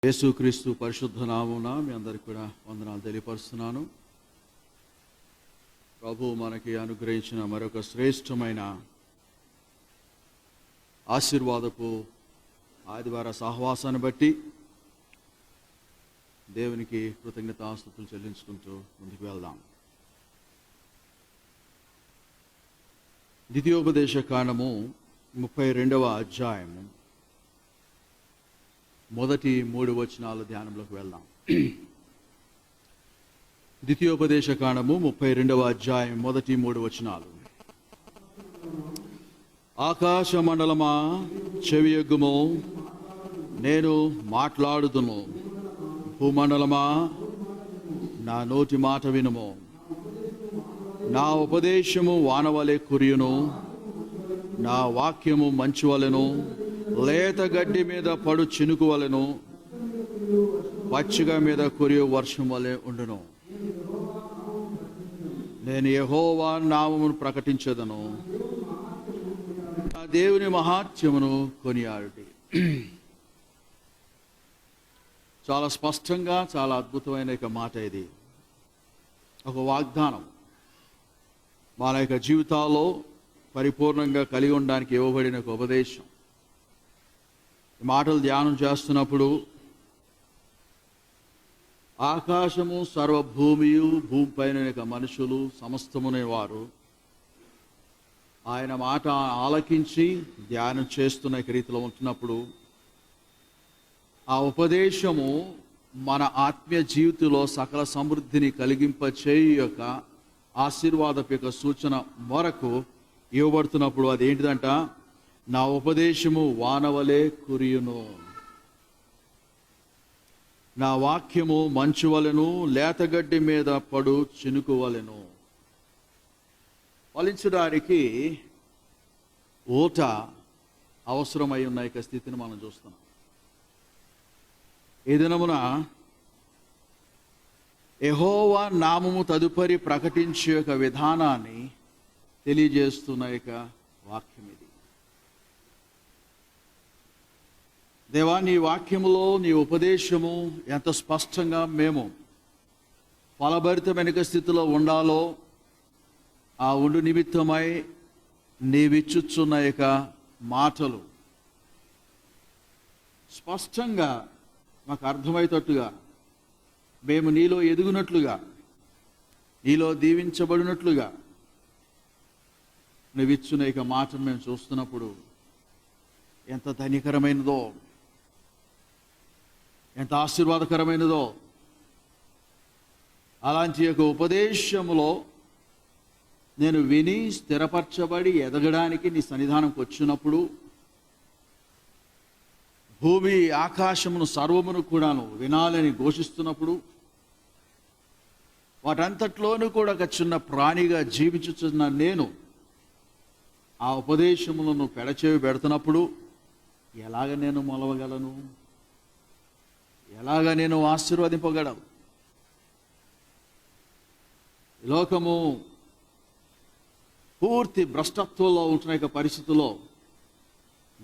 యేసుక్రీస్తు పరిశుద్ధ నామమున మీ అందరికీ కూడా వందనాలు తెలియపరుస్తున్నాను. ప్రభు మనకి అనుగ్రహించిన మరొక శ్రేష్టమైన ఆశీర్వాదపు ఆదివార సహవాసాన్ని బట్టి దేవునికి కృతజ్ఞతాస్తుతులు చెల్లించుకుంటూ ముందుకు వెళ్దాం. ద్వితీయోపదేశ కాండము 32వ అధ్యాయము మొదటి 3 వచనాల ధ్యానంలోకి వెళ్దాం. ద్వితీయోపదేశ కాండము 32వ అధ్యాయం మొదటి 3 వచనాలు. ఆకాశ మండలమా చెవియొగ్గుము, నేను మాట్లాడుదును. భూమండలమా నా నోటి మాట వినుము. నా ఉపదేశము వానవలె కురియును, నా వాక్యము మంచు వలెను, లేత గడ్డి మీద పడు చినుకు వలెను, పచ్చిక మీద కురియు వర్షం వలె ఉండును. నేను యెహోవా నామమును ప్రకటించెదను, నా దేవుని మహాత్మ్యమును కొనియాడుడి. చాలా స్పష్టంగా చాలా అద్భుతమైన మాట ఇది. ఒక వాగ్దానం మన యొక్క జీవితాల్లో పరిపూర్ణంగా కలిగి ఉండడానికి ఇవ్వబడిన ఒక ఉపదేశం. ఈ మాటలు ధ్యానం చేస్తున్నప్పుడు ఆకాశము సర్వభూమియు భూమిపైన మనుషులు సమస్తమునే వారు ఆయన మాట ఆలకించి ధ్యానం చేస్తున్న రీతిలో ఉంటున్నప్పుడు ఆ ఉపదేశము మన ఆత్మీయ జీవితంలో సకల సమృద్ధిని కలిగింపచేయు యొక్క ఆశీర్వాదపు యొక్క సూచన మొరకు ఇవ్వబడుతున్నప్పుడు అదేంటిదంట, నా ఉపదేశము వానవలే కురియును, నా వాక్యము మంచు వలెను, లేతగడ్డి మీద పడు చినుకు వలెను. ఫలించడానికి ఊట అవసరమై ఉన్న యొక్క స్థితిని మనం చూస్తున్నాం. ఈ దినమున యెహోవా నామము తదుపరి ప్రకటించే యొక్క విధానాన్ని తెలియజేస్తున్న యొక్క వాక్యం ఇది. దేవా, నీ వాక్యములో నీ ఉపదేశము ఎంత స్పష్టంగా మేము ఫలభరితమైన స్థితిలో ఉండాలో ఆ ఉండు నిమిత్తమై నీవిచ్చుచున్న యొక్క మాటలు స్పష్టంగా మాకు అర్థమయ్యేటట్టుగా, మేము నీలో ఎదుగునట్లుగా, నీలో దీవించబడినట్లుగా నువ్విచ్చున్న యొక్క మాటను మేము చూస్తున్నప్పుడు ఎంత ధన్యకరమైనదో, ఎంత ఆశీర్వాదకరమైనదో. అలాంటి యొక్క ఉపదేశములో నేను విని స్థిరపరచబడి ఎదగడానికి నీ సన్నిధానంకి వచ్చినప్పుడు భూమి ఆకాశమును సర్వమును కూడాను వినాలని ఘోషిస్తున్నప్పుడు వాటంతట్లోనూ కూడా ఒక చిన్న ప్రాణిగా జీవించుచున్న నేను ఆ ఉపదేశములను పెడచేవి పెడుతున్నప్పుడు ఎలాగ నేను మొలవగలను, ఎలాగ నేను ఆశీర్వదింపగలను? లోకము పూర్తి భ్రష్టత్వంలో ఉంటున్న పరిస్థితుల్లో,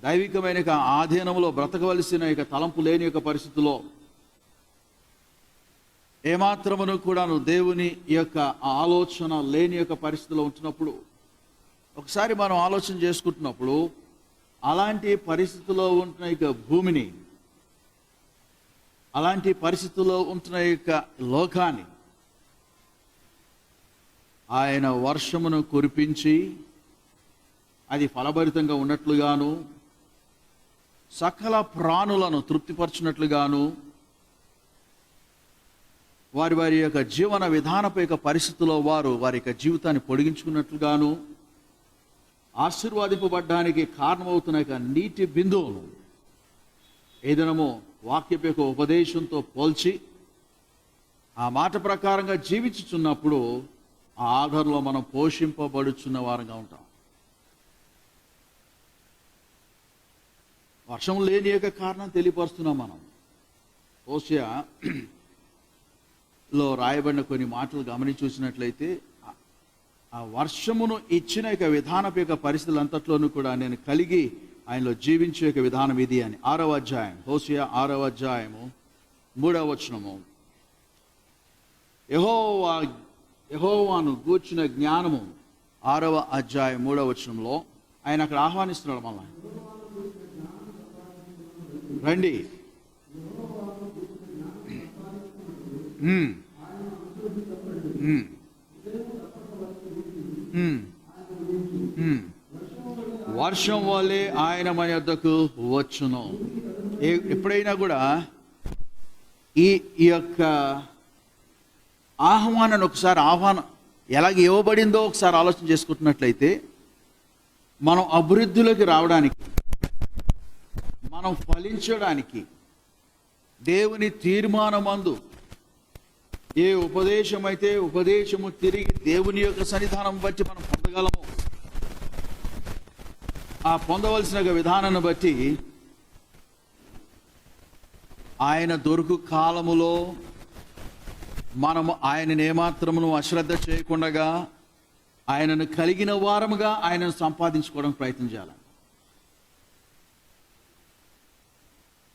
దైవికమైన ఆధీనంలో బ్రతకవలసిన తలంపు లేని యొక్క పరిస్థితుల్లో, ఏమాత్రమును కూడాను దేవుని యొక్క ఆలోచన లేని యొక్క పరిస్థితిలో ఉంటున్నప్పుడు ఒకసారి మనం ఆలోచన చేసుకుంటున్నప్పుడు అలాంటి పరిస్థితుల్లో ఉంటున్న యొక్క భూమిని, అలాంటి పరిస్థితుల్లో ఉంటున్న యొక్క లోకాన్ని ఆయన వర్షమును కురిపించి అది ఫలభరితంగా ఉన్నట్లుగాను, సకల ప్రాణులను తృప్తిపరచినట్లుగాను, వారి వారి యొక్క జీవన విధానపు యొక్క పరిస్థితుల్లో వారి యొక్క జీవితాన్ని పొడిగించుకున్నట్లుగాను, ఆశీర్వాదింపబడ్డానికి కారణమవుతున్న యొక్క నీటి బిందువును ఏదైనామో వాక్యపు యొక్క ఉపదేశంతో పోల్చి ఆ మాట ప్రకారంగా జీవించుచున్నప్పుడు ఆ ఆధారంలో మనం పోషింపబడుచున్న వారంగా ఉంటాం. వర్షం లేని యొక్క కారణం తెలియపరుస్తున్నాం మనం. హోషేయలో రాయబడిన కొన్ని మాటలు గమనించి చూసినట్లయితే ఆ వర్షమును ఇచ్చిన యొక్క విధానపు యొక్క పరిస్థితులు అంతట్లోనూ కూడా నేను కలిగి ఆయనలో జీవించే యొక్క విధానం ఇది అని. 6వ అధ్యాయం, హోషేయ 6వ అధ్యాయము 3వ వచనము. యెహోవాను గూర్చిన జ్ఞానము 6వ అధ్యాయం 3వ వచనంలో ఆయన అక్కడ ఆహ్వానిస్తున్నాడు మనల్ని. రండి, వర్షం వల్లే ఆయన మన యొద్దకు వచ్చును. ఎప్పుడైనా కూడా ఈ యొక్క ఆహ్వానాన్ని ఆహ్వానం ఎలాగ ఇవ్వబడిందో ఒకసారి ఆలోచన చేసుకుంటున్నట్లయితే, మనం అభివృద్ధిలోకి రావడానికి, మనం ఫలించడానికి దేవుని తీర్మానమందు ఏ ఉపదేశం అయితే ఉపదేశము తిరిగి దేవుని యొక్క సన్నిధానం బట్టి మనం పొందగలము, ఆ పొందవలసిన విధానాన్ని బట్టి ఆయన దొరుకు కాలములో మనము ఆయనను ఏమాత్రమును అశ్రద్ధ చేయకుండా ఆయనను కలిగిన వారముగా ఆయనను సంపాదించుకోవడానికి ప్రయత్నం చేయాలి.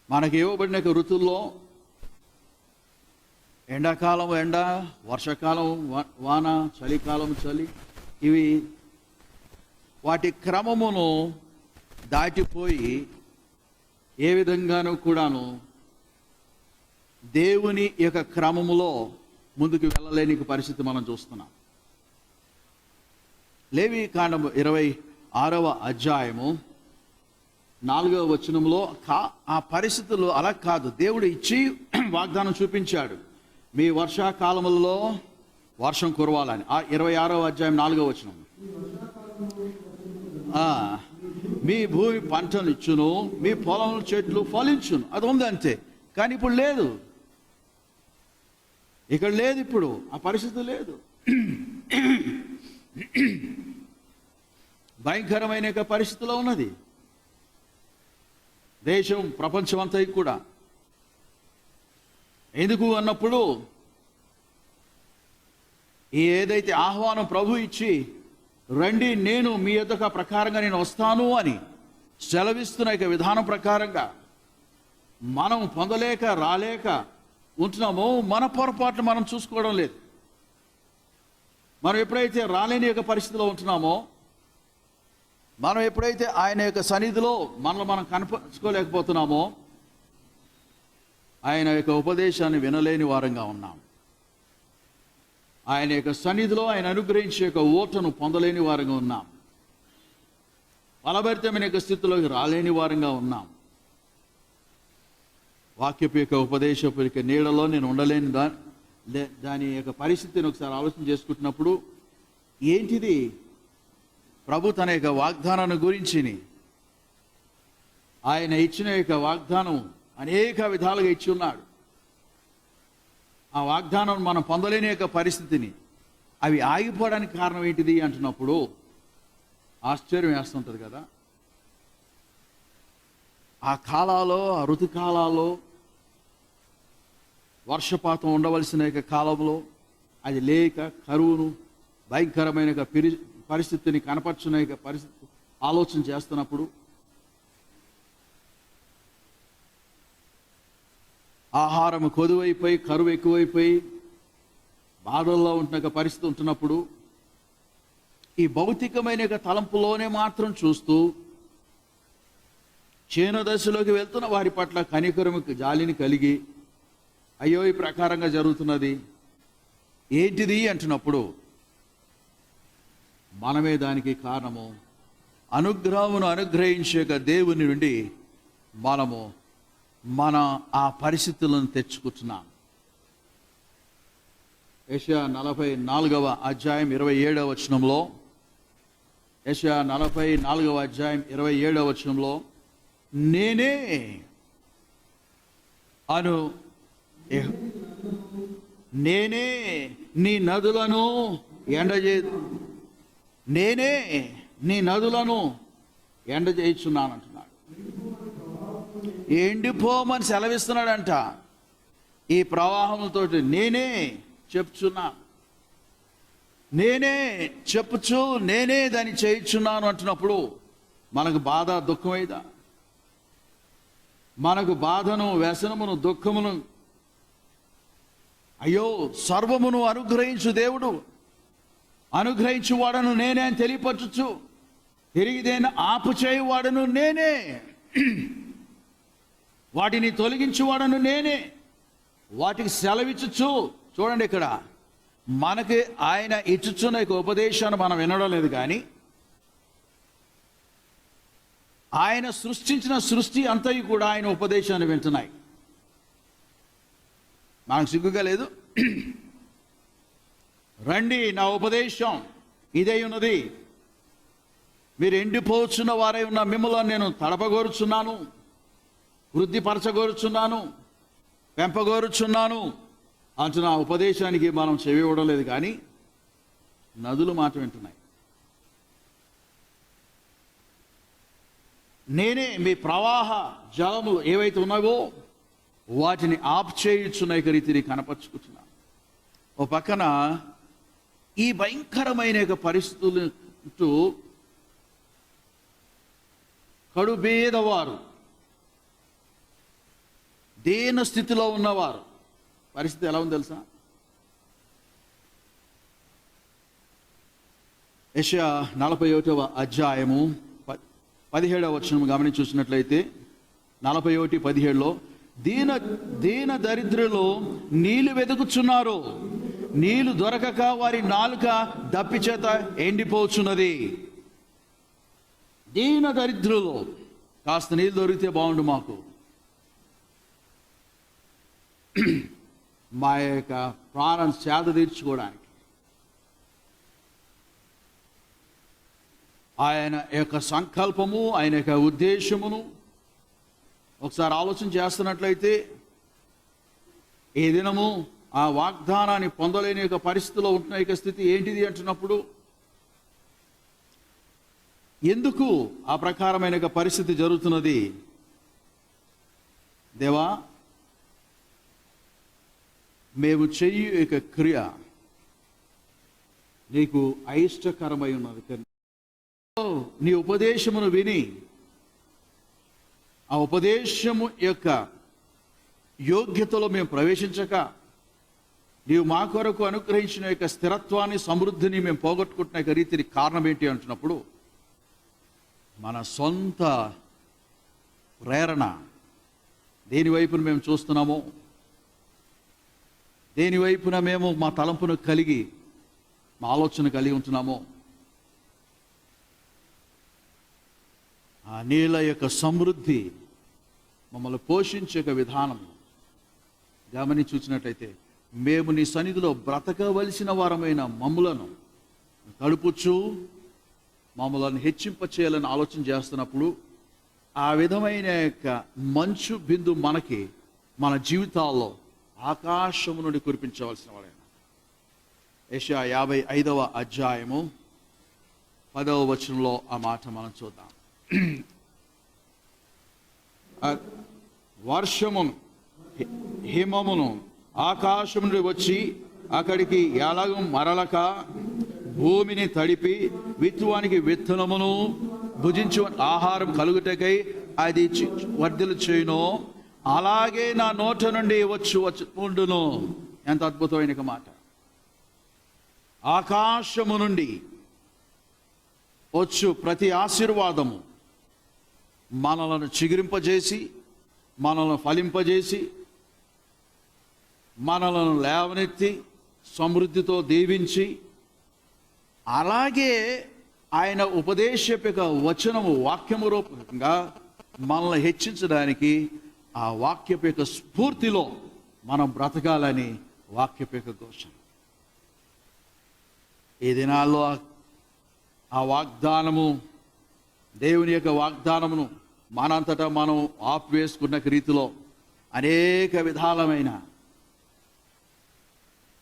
మనకి ఇవ్వబడిన ఋతుల్లో ఎండాకాలం ఎండ, వర్షాకాలం వాన, చలికాలం చలి, ఇవి వాటి క్రమమును దాటిపోయి ఏ విధంగానూ కూడాను దేవుని యొక్క క్రమములో ముందుకు వెళ్ళలేని పరిస్థితి మనం చూస్తున్నాం. లేవీకాండము 26వ అధ్యాయము 4వ వచనంలో ఆ పరిస్థితులు అలా కాదు. దేవుడు ఇచ్చి వాగ్దానం చూపించాడు, మీ వర్షాకాలములలో వర్షం కురవాలని. 26వ అధ్యాయం 4వ వచనం, మీ భూమి పంటలు ఇచ్చును, మీ పొలం చెట్లు ఫలించును. అది ఉంది అంతే. కానీ ఇప్పుడు లేదు, ఇక్కడ లేదు, ఇప్పుడు ఆ పరిస్థితి లేదు. భయంకరమైన పరిస్థితిలో ఉన్నది దేశం, ప్రపంచం అంతా కూడా. ఎందుకు అన్నప్పుడు, ఏదైతే ఆహ్వానం ప్రభు ఇచ్చి రండి నేను మీ యొద్దకు ప్రకారంగా నేను వస్తాను అని సెలవిస్తున్న విధానం ప్రకారంగా మనం పొందలేక రాలేక ఉంటున్నామో, మన పొరపాట్లు మనం చూసుకోవడం లేదు. మనం ఎప్పుడైతే రాలేని పరిస్థితిలో ఉంటున్నామో, మనం ఎప్పుడైతే ఆయన యొక్క సన్నిధిలో మనల్ని మనం కనపరుచుకోలేకపోతున్నామో, ఆయన యొక్క ఉపదేశాన్ని వినలేని వారంగా ఉన్నాం. ఆయన యొక్క సన్నిధిలో ఆయన అనుగ్రహించే ఓటను పొందలేని వారంగా ఉన్నాం. ఫలభరితమైన స్థితిలోకి రాలేని వారంగా ఉన్నాం. వాక్యపు యొక్క ఉపదేశపు యొక్క నీడలో నేను ఉండలేని దాని యొక్క పరిస్థితిని ఒకసారి ఆలోచన చేసుకుంటున్నప్పుడు, ఏంటిది ప్రభు తన యొక్క వాగ్దానాన్ని గురించి, ఆయన ఇచ్చిన యొక్క వాగ్దానం అనేక విధాలుగా ఇచ్చి ఉన్నాడు. ఆ వాగ్దానం మనం పొందలేని పరిస్థితిని, అవి ఆగిపోవడానికి కారణం ఏంటిది అంటున్నప్పుడు ఆశ్చర్యం వేస్తుంటుంది కదా. ఆ కాలాల్లో, ఆ ఋతుకాలాల్లో, వర్షపాతం ఉండవలసిన కాలంలో అది లేక కరువును, భయంకరమైన పరిస్థితిని కనపరచునే పరిస్థితి ఆలోచన చేస్తున్నప్పుడు, ఆహారం కొదువైపోయి కరువు ఎక్కువైపోయి బాధల్లో ఉంటున్న పరిస్థితి ఉంటున్నప్పుడు, ఈ భౌతికమైన తలంపులోనే మాత్రం చూస్తూ క్షీణ దశలోకి వెళ్తున్న వారి పట్ల కనికరముకు జాలిని కలిగి, అయ్యో ఈ ప్రకారంగా జరుగుతున్నది ఏంటిది అంటున్నప్పుడు, మనమే దానికి కారణము. అనుగ్రహమును అనుగ్రహించే దేవుని నుండి మనము ఆ పరిస్థితులను తెచ్చుకుంటున్నాం. యెషయా 44వ అధ్యాయం 27వ వచనంలో, యెషయా 44వ అధ్యాయం 27వ వచనంలో, నేనే నీ నదులను నేనే నీ నదులను ఎండజేయుచున్నాను అంటున్నాడు. ఎండిపోమని సెలవిస్తున్నాడంట. ఈ ప్రవాహంతో నేనే చెప్తున్నా, నేనే చెప్పుచు నేనే దాన్ని చేయించున్నాను అంటున్నప్పుడు మనకు బాధ దుఃఖమైదా? మనకు బాధను, వ్యసనమును, దుఃఖమును అయ్యో, సర్వమును అనుగ్రహించు దేవుడు, అనుగ్రహించువాడను నేనే అని తెలియపరచు, తిరిగి దేని ఆపుచేయువాడను నేనే, వాటిని తొలగించువాడను నేనే, వాటికి సెలవిచ్చుచు. చూడండి, ఇక్కడ మనకి ఆయన ఇచ్చుచున్న ఉపదేశాన్ని మనం వినడం లేదు, కానీ ఆయన సృష్టించిన సృష్టి అంతయు కూడా ఆయన ఉపదేశాన్ని వింటున్నాయి. మనకు సిగ్గుగా లేదు? రండి, నా ఉపదేశం ఇదే ఉన్నది, మీరు ఎండిపోవచ్చున్న వారై ఉన్న మిమ్మల్ని నేను తడపగోరుచున్నాను, వృద్ధిపరచగోరుచున్నాను, పెంపగోరుచున్నాను అంటున్న ఉపదేశానికి మనం చెవి ఇవ్వడం లేదు, కానీ నదులు మాట వింటున్నాయి. నేనే మీ ప్రవాహ జలములు ఏవైతే ఉన్నావో వాటిని ఆఫ్ చేయుచున్న రీతిని కనపరుచుకుంటున్నాను. ఓ పక్కన ఈ భయంకరమైన పరిస్థితులు కడుబేదవారు, దీన స్థితిలో ఉన్నవారు పరిస్థితి ఎలా ఉంది తెలుసా? యెషయా 41వ అధ్యాయము 17వ వచనం గమనించి చూసినట్లయితే 41:17లో దీన దరిద్రులు నీళ్లు వెతుకుచున్నారు, నీళ్లు దొరకక వారి నాలుక దప్పి చేత ఎండిపోచున్నది. దీన దరిద్రులు కాస్త నీళ్ళు దొరికితే బాగుండు మాకు, మా యొక్క ప్రాణం సేద తీర్చుకోవడానికి. ఆయన యొక్క సంకల్పము, ఆయన యొక్క ఉద్దేశమును ఒకసారి ఆలోచన చేస్తున్నట్లయితే, ఏ దినము ఆ వాగ్దానాన్ని పొందలేని యొక్క పరిస్థితిలో ఉంటున్న యొక్క స్థితి ఏంటిది అంటున్నప్పుడు, ఎందుకు ఆ ప్రకారమైన పరిస్థితి జరుగుతున్నది? దేవా, మేము చెయ్యి యొక్క క్రియ నీకు అయిష్టకరమై ఉన్నది. నీ ఉపదేశమును విని ఆ ఉపదేశము యొక్క యోగ్యతలో మేము ప్రవేశించక నీవు మా కొరకు అనుగ్రహించిన యొక్క స్థిరత్వాన్ని, సమృద్ధిని మేము పోగొట్టుకుంటున్న యొక్క రీతిని కారణం ఏంటి అంటున్నప్పుడు, మన సొంత ప్రేరణ దేని వైపున మేము చూస్తున్నామో, దేని వైపున మేము మా తలంపును కలిగి మా ఆలోచన కలిగి ఉంటున్నామో, ఆ నీళ్ళ యొక్క సమృద్ధి మమ్మల్ని పోషించే విధానం గమనించి చూసినట్లయితే, మేము నీ సన్నిధిలో బ్రతకవలసిన వారమైన మమ్ములను తడుపుచ్చు, మమ్మల్ని హెచ్చింపచేయాలని ఆలోచన చేస్తున్నప్పుడు, ఆ విధమైన యొక్క మంచు బిందు మనకి మన జీవితాల్లో ఆకాశము నుండి కురిపించవలసిన వాడైన. యెషయా 55వ అధ్యాయము 10వ వచనంలో ఆ మాట మనం చూద్దాం. వర్షమును హిమమును ఆకాశం నుండి వచ్చి అక్కడికి ఎలాగూ మరలక భూమిని తడిపి విత్తువానికి విత్తనమును భుజించు ఆహారం కలుగుటకై అది వర్ధలు చేయును, అలాగే నా నోట నుండి ఉండును. ఎంత అద్భుతమైన మాట! ఆకాశము నుండి వచ్చు ప్రతి ఆశీర్వాదము మనలను చిగురింపజేసి, మనలను ఫలింపజేసి, మనలను లేవనెత్తి సమృద్ధితో దీవించి, అలాగే ఆయన ఉపదేశక వచనము వాక్యము రూపంగా మనల్ని హెచ్చించడానికి ఆ వాక్యపేక స్ఫూర్తిలో మనం బ్రతకాలని వాక్యపేక ఘోషణ. ఈ దినాల్లో ఆ వాగ్దానము, దేవుని యొక్క వాగ్దానమును మనంతటా మనం ఆపివేసుకున్న రీతిలో అనేక విధాలమైన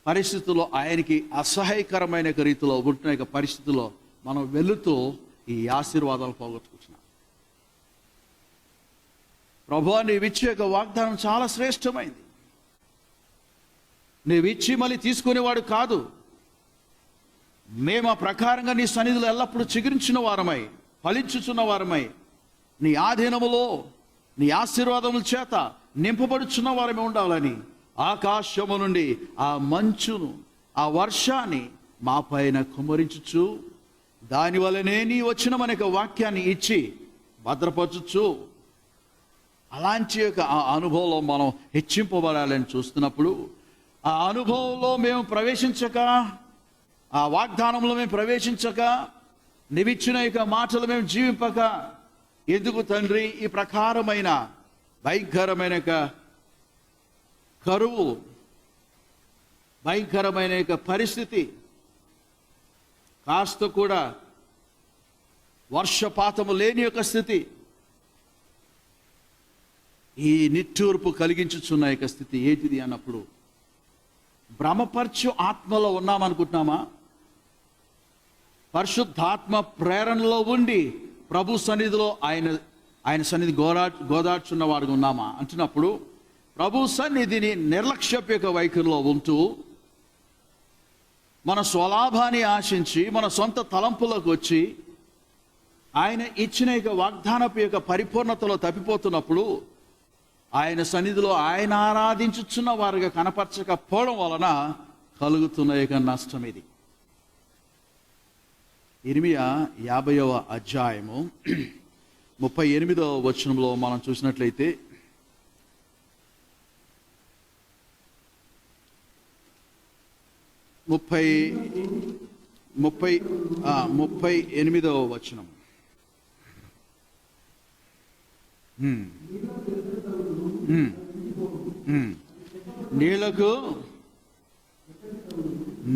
పరిస్థితుల్లో, ఆయనకి అసహ్యకరమైన రీతిలో ఉంటున్న పరిస్థితుల్లో మనం వెళుతూ ఈ ఆశీర్వాదాలు పోగొట్టుకుంటున్నాం. ప్రభువా, నీవిచ్చే యొక్క వాగ్దానం చాలా శ్రేష్టమైంది. నీవిచ్చి మళ్ళీ తీసుకునేవాడు కాదు. మేము ఆ ప్రకారంగా నీ సన్నిధిలో ఎల్లప్పుడూ చిగురించిన వారమై, ఫలించుచున్న వారమై, నీ ఆధీనములో నీ ఆశీర్వాదముల చేత నింపబడుచున్న వారమే ఉండాలని ఆకాశము నుండి ఆ మంచును, ఆ వర్షాన్ని మా పైన కుమ్మరించుచు, దాని వలనే నీ వచ్చిన మనకు వాక్యాన్ని ఇచ్చి భద్రపరచుచు, అలాంటి యొక్క ఆ అనుభవంలో మనం హెచ్చింపబడాలని చూస్తున్నప్పుడు, ఆ అనుభవంలో మేము ప్రవేశించక, ఆ వాగ్దానంలో మేము ప్రవేశించక, నీవిచ్చిన యొక్క మాటలు మేము జీవింపక, ఎందుకు తండ్రి ఈ ప్రకారమైన భయంకరమైన కరువు, భయంకరమైన యొక్క పరిస్థితి, కాస్త కూడా వర్షపాతము లేని యొక్క స్థితి, ఈ నిట్టూర్పు కలిగించుచున్న యొక్క స్థితి ఏంటిది అన్నప్పుడు, భ్రమపరచు ఆత్మలో ఉన్నామనుకుంటున్నామా? పరిశుద్ధాత్మ ప్రేరణలో ఉండి ప్రభు సన్నిధిలో ఆయన సన్నిధి గోదార్చున్న వారుగా ఉన్నామా అంటున్నప్పుడు, ప్రభు సన్నిధిని నిర్లక్ష్యపు యొక్క వైఖరిలో ఉంటూ, మన స్వలాభాన్ని ఆశించి, మన సొంత తలంపులకు వచ్చి, ఆయన ఇచ్చిన యొక్క వాగ్దానపు యొక్క పరిపూర్ణతలో తప్పిపోతున్నప్పుడు, ఆయన సన్నిధిలో ఆయన ఆరాధించుచున్న వారుగా కనపరచకపోవడం వలన కలుగుతున్న యొక్క నష్టం ఇది. ఇర్మియా 50వ అధ్యాయము 38వ వచనంలో మనం చూసినట్లయితే, ముప్పై 38వ వచనం.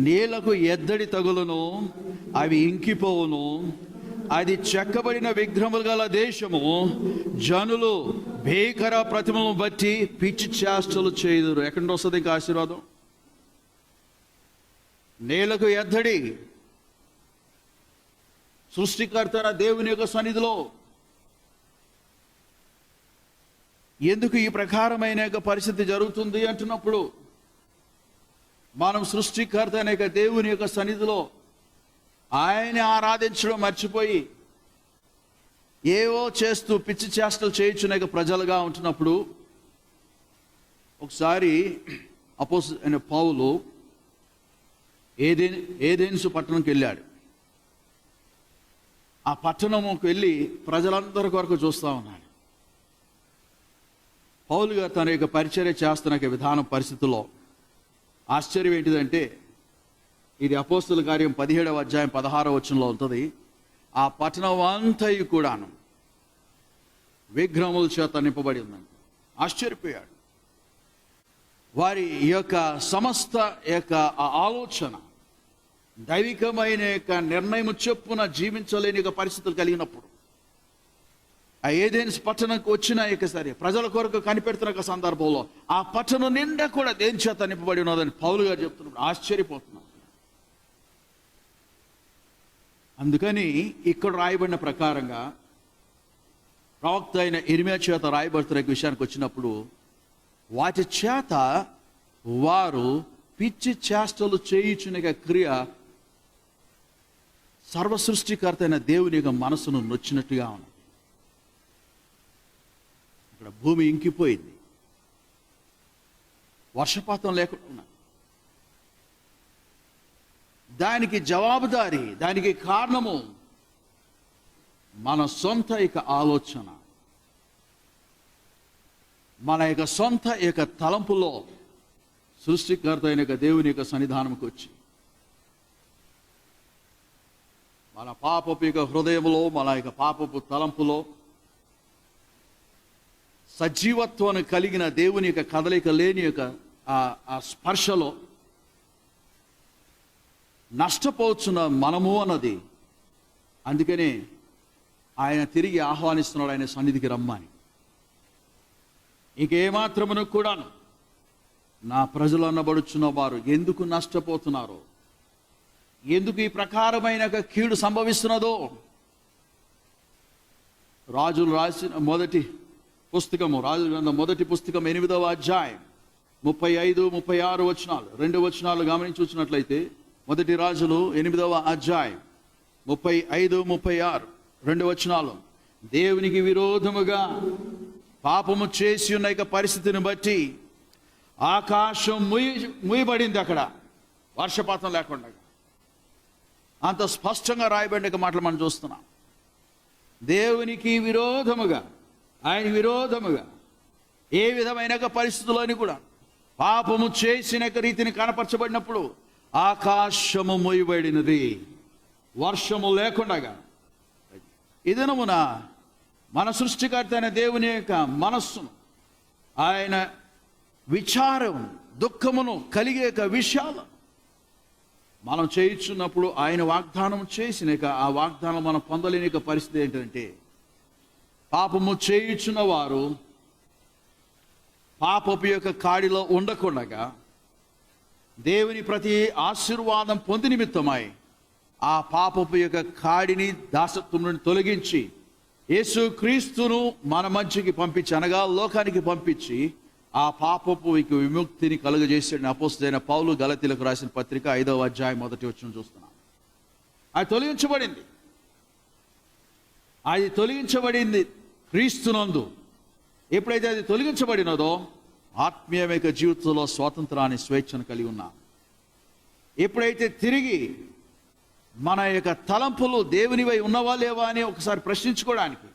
నీళ్లకు ఎద్దడి తగులును, అవి ఇంకిపోవును, అది చెక్కబడిన విగ్రహములు గల దేశము, జనులు భీకర ప్రతిమలను బట్టి పిచ్చి చేష్టలు చేయుదురు. ఎక్కడి నుండి వస్తుంది ఇంకా ఆశీర్వాదం? నేలకు ఎద్దడి, సృష్టికర్త దేవుని యొక్క సన్నిధిలో ఎందుకు ఈ ప్రకారమైన పరిస్థితి జరుగుతుంది అంటున్నప్పుడు, మనం సృష్టికర్త అనే దేవుని యొక్క సన్నిధిలో ఆయన ఆరాధించడం మర్చిపోయి ఏవో చేస్తూ పిచ్చి చేష్టలు చేయించునే ప్రజలుగా ఉంటున్నప్పుడు, ఒకసారి అపోస్తలుడైన పౌలు ఏథెన్సు పట్టణంకి వెళ్ళాడు. ఆ పట్టణంకి వెళ్ళి ప్రజలందరి కొరకు చూస్తూ ఉన్నాడు. పౌలు గారు తన యొక్క పరిచర్య చేస్తున్న విధానం పరిస్థితుల్లో ఆశ్చర్యం ఏంటిదంటే, ఇది అపోస్తలుల కార్యం 17వ అధ్యాయం 16వ వచనంలో ఉంటుంది. ఆ పట్టణం అంతయు కూడాను విగ్రహముల చేత నింపబడి ఉందండి. ఆశ్చర్యపోయాడు. వారి యొక్క సమస్త యొక్క ఆలోచన దైవికమైన యొక్క నిర్ణయం చొప్పున జీవించలేని పరిస్థితులు కలిగినప్పుడు, ఆ ఏదెన్సు పట్టణంకి వచ్చిన సరే ప్రజల కొరకు కనిపెడుతున్న సందర్భంలో ఆ పట్టణం నిండా కూడా దేని చేత నింపబడి ఉన్నదని పౌలు గారు చెప్తున్నప్పుడు ఆశ్చర్యపోతున్నారు. అందుకని ఇక్కడ రాయబడిన ప్రకారంగా ప్రవక్త అయిన ఇర్మియా చేత రాయబడుతున్న విషయానికి వచ్చినప్పుడు, వాటి చేత వారు పిచ్చి చేష్టలు చేయించునే క్రియ సర్వసృష్టికర్త అయిన దేవుని యొక్క మనసును నొచ్చినట్టుగా ఉంది. ఇక్కడ భూమి ఇంకిపోయింది, వర్షపాతం లేకుండా. దానికి జవాబుదారి, దానికి కారణము మన సొంత ఆలోచన, మన సొంత తలంపులో సృష్టికర్త అయిన దేవుని సన్నిధానంకి వచ్చి మన పాపపు హృదయంలో, మన పాపపు తలంపులో సజీవత్వాన్ని కలిగిన దేవుని కదలిక లేని ఆ స్పర్శలో నష్టపోతున్న మనము అన్నది. అందుకనే ఆయన తిరిగి ఆహ్వానిస్తున్నాడు ఆయన సన్నిధికి రమ్మని. ఇంకేమాత్రమును కూడాను నా ప్రజలు అనబడుచున్న వారు ఎందుకు నష్టపోతున్నారో, ఎందుకు ఈ ప్రకారమైన కీడు సంభవిస్తున్నదో, రాజులు రాసిన మొదటి పుస్తకము, రాజుల గ్రంథం మొదటి పుస్తకం 8వ అధ్యాయం 35-36 వచనాలు, 2 వచనాలు గమనించి చూసినట్లయితే, మొదటి రాజులు 8వ అధ్యాయం 35-36 2 వచనాలు, దేవునికి విరోధముగా పాపము చేసి ఉన్న పరిస్థితిని బట్టి ఆకాశం మూయబడింది అక్కడ, వర్షపాతం లేకుండా. అంత స్పష్టంగా రాయబడిన మాటలు మనం చూస్తున్నాం. దేవునికి విరోధముగా, ఆయన విరోధముగా ఏ విధమైన పరిస్థితుల్లోని కూడా పాపము చేసిన రీతిని కనపరచబడినప్పుడు ఆకాశము మూయబడినది, వర్షము లేకుండా. ఈ దినమున మన సృష్టికర్త అయిన దేవుని యొక్క మనస్సును, ఆయన విచారం, దుఃఖమును కలిగే విషయాలు మనం చేయించున్నప్పుడు ఆయన వాగ్దానం చేసినాక ఆ వాగ్దానం మనం పొందలేని పరిస్థితి ఏంటంటే, పాపము చేయించున్న వారు పాపపు యొక్క కాడిలో ఉండకుండగా దేవుని ప్రతి ఆశీర్వాదం పొంది నిమిత్తమై ఆ పాపపు యొక్క కాడిని, దాసత్వం నుండి తొలగించి యేసు క్రీస్తును మన మధ్యకి పంపించి, అనగా లోకానికి పంపించి ఆ పాపపు విముక్తిని కలుగజేసిన అపోస్తలుడైన పౌలు గలతీలకు రాసిన పత్రిక 5వ అధ్యాయం 1వ వచనం చూస్తున్నాం. అది తొలగించబడింది, అది తొలగించబడింది క్రీస్తునందు. ఎప్పుడైతే అది తొలగించబడినదో ఆత్మీయమైన జీవితంలో స్వాతంత్రాన్ని, స్వేచ్ఛను కలిగి ఉన్నాం. ఎప్పుడైతే తిరిగి మన యొక్క తలంపులు దేవునివై ఉన్నవా లేవా అని ఒకసారి ప్రశ్నించుకోవడానికి,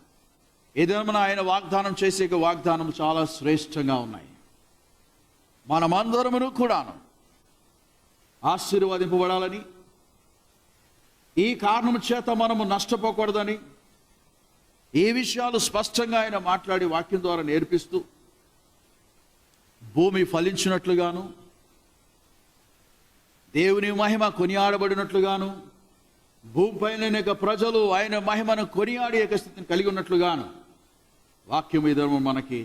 ఏదేమైనా ఆయన వాగ్దానం చేసే వాగ్దానం చాలా శ్రేష్టంగా ఉన్నాయి. మనమందరమును కూడాను ఆశీర్వదింపబడాలని, ఈ కారణం చేత మనము నష్టపోకూడదని, ఈ విషయాలు స్పష్టంగా ఆయన మాట్లాడి వాక్యం ద్వారా నేర్పిస్తూ, భూమి ఫలించినట్లుగాను, దేవుని మహిమ కొనియాడబడినట్లుగాను, భూమిపైన ప్రజలు ఆయన మహిమను కొనియాడే స్థితిని కలిగి ఉన్నట్లుగాను వాక్యం మీద మనకి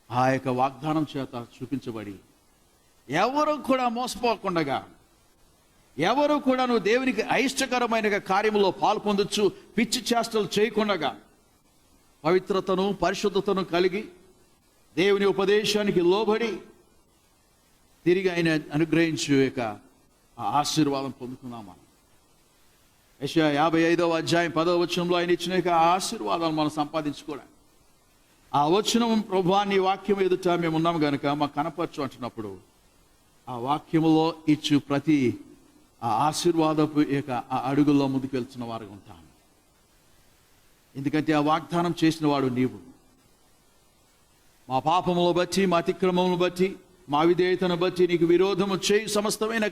ఆ యొక్క వాగ్దానం చేత చూపించబడి, ఎవరు కూడా మోసపోకుండా, ఎవరు కూడా నువ్వు దేవునికి అయిష్టకరమైన కార్యములో పాలు పొందొచ్చు, పిచ్చి చేష్టలు చేయకుండా పవిత్రతను, పరిశుద్ధతను కలిగి దేవుని ఉపదేశానికి లోబడి తిరిగి ఆయన అనుగ్రహించు యొక్క ఆశీర్వాదం పొందుకున్నామా. యెషయా 55వ అధ్యాయం 10వ వచనంలో ఆయన ఇచ్చిన ఆశీర్వాదాలు మనం సంపాదించుకోవడానికి, ఆ వచనం ప్రభువా నీ వాక్యం ఎదుట మేము ఉన్నాము కనుక మాకు కనపరచు అంటున్నప్పుడు, ఆ వాక్యములో ఇచ్చు ప్రతి ఆ ఆశీర్వాదపు యొక్క ఆ అడుగుల్లో ముందుకు వెళ్తున్న వారుగా ఉంటాము. ఎందుకంటే ఆ వాగ్దానం చేసిన వాడు నీవు. మా పాపములను బట్టి, మా అతిక్రమములను బట్టి, మా విధేయతను బట్టి, నీకు విరోధము చేయి సమస్తమైన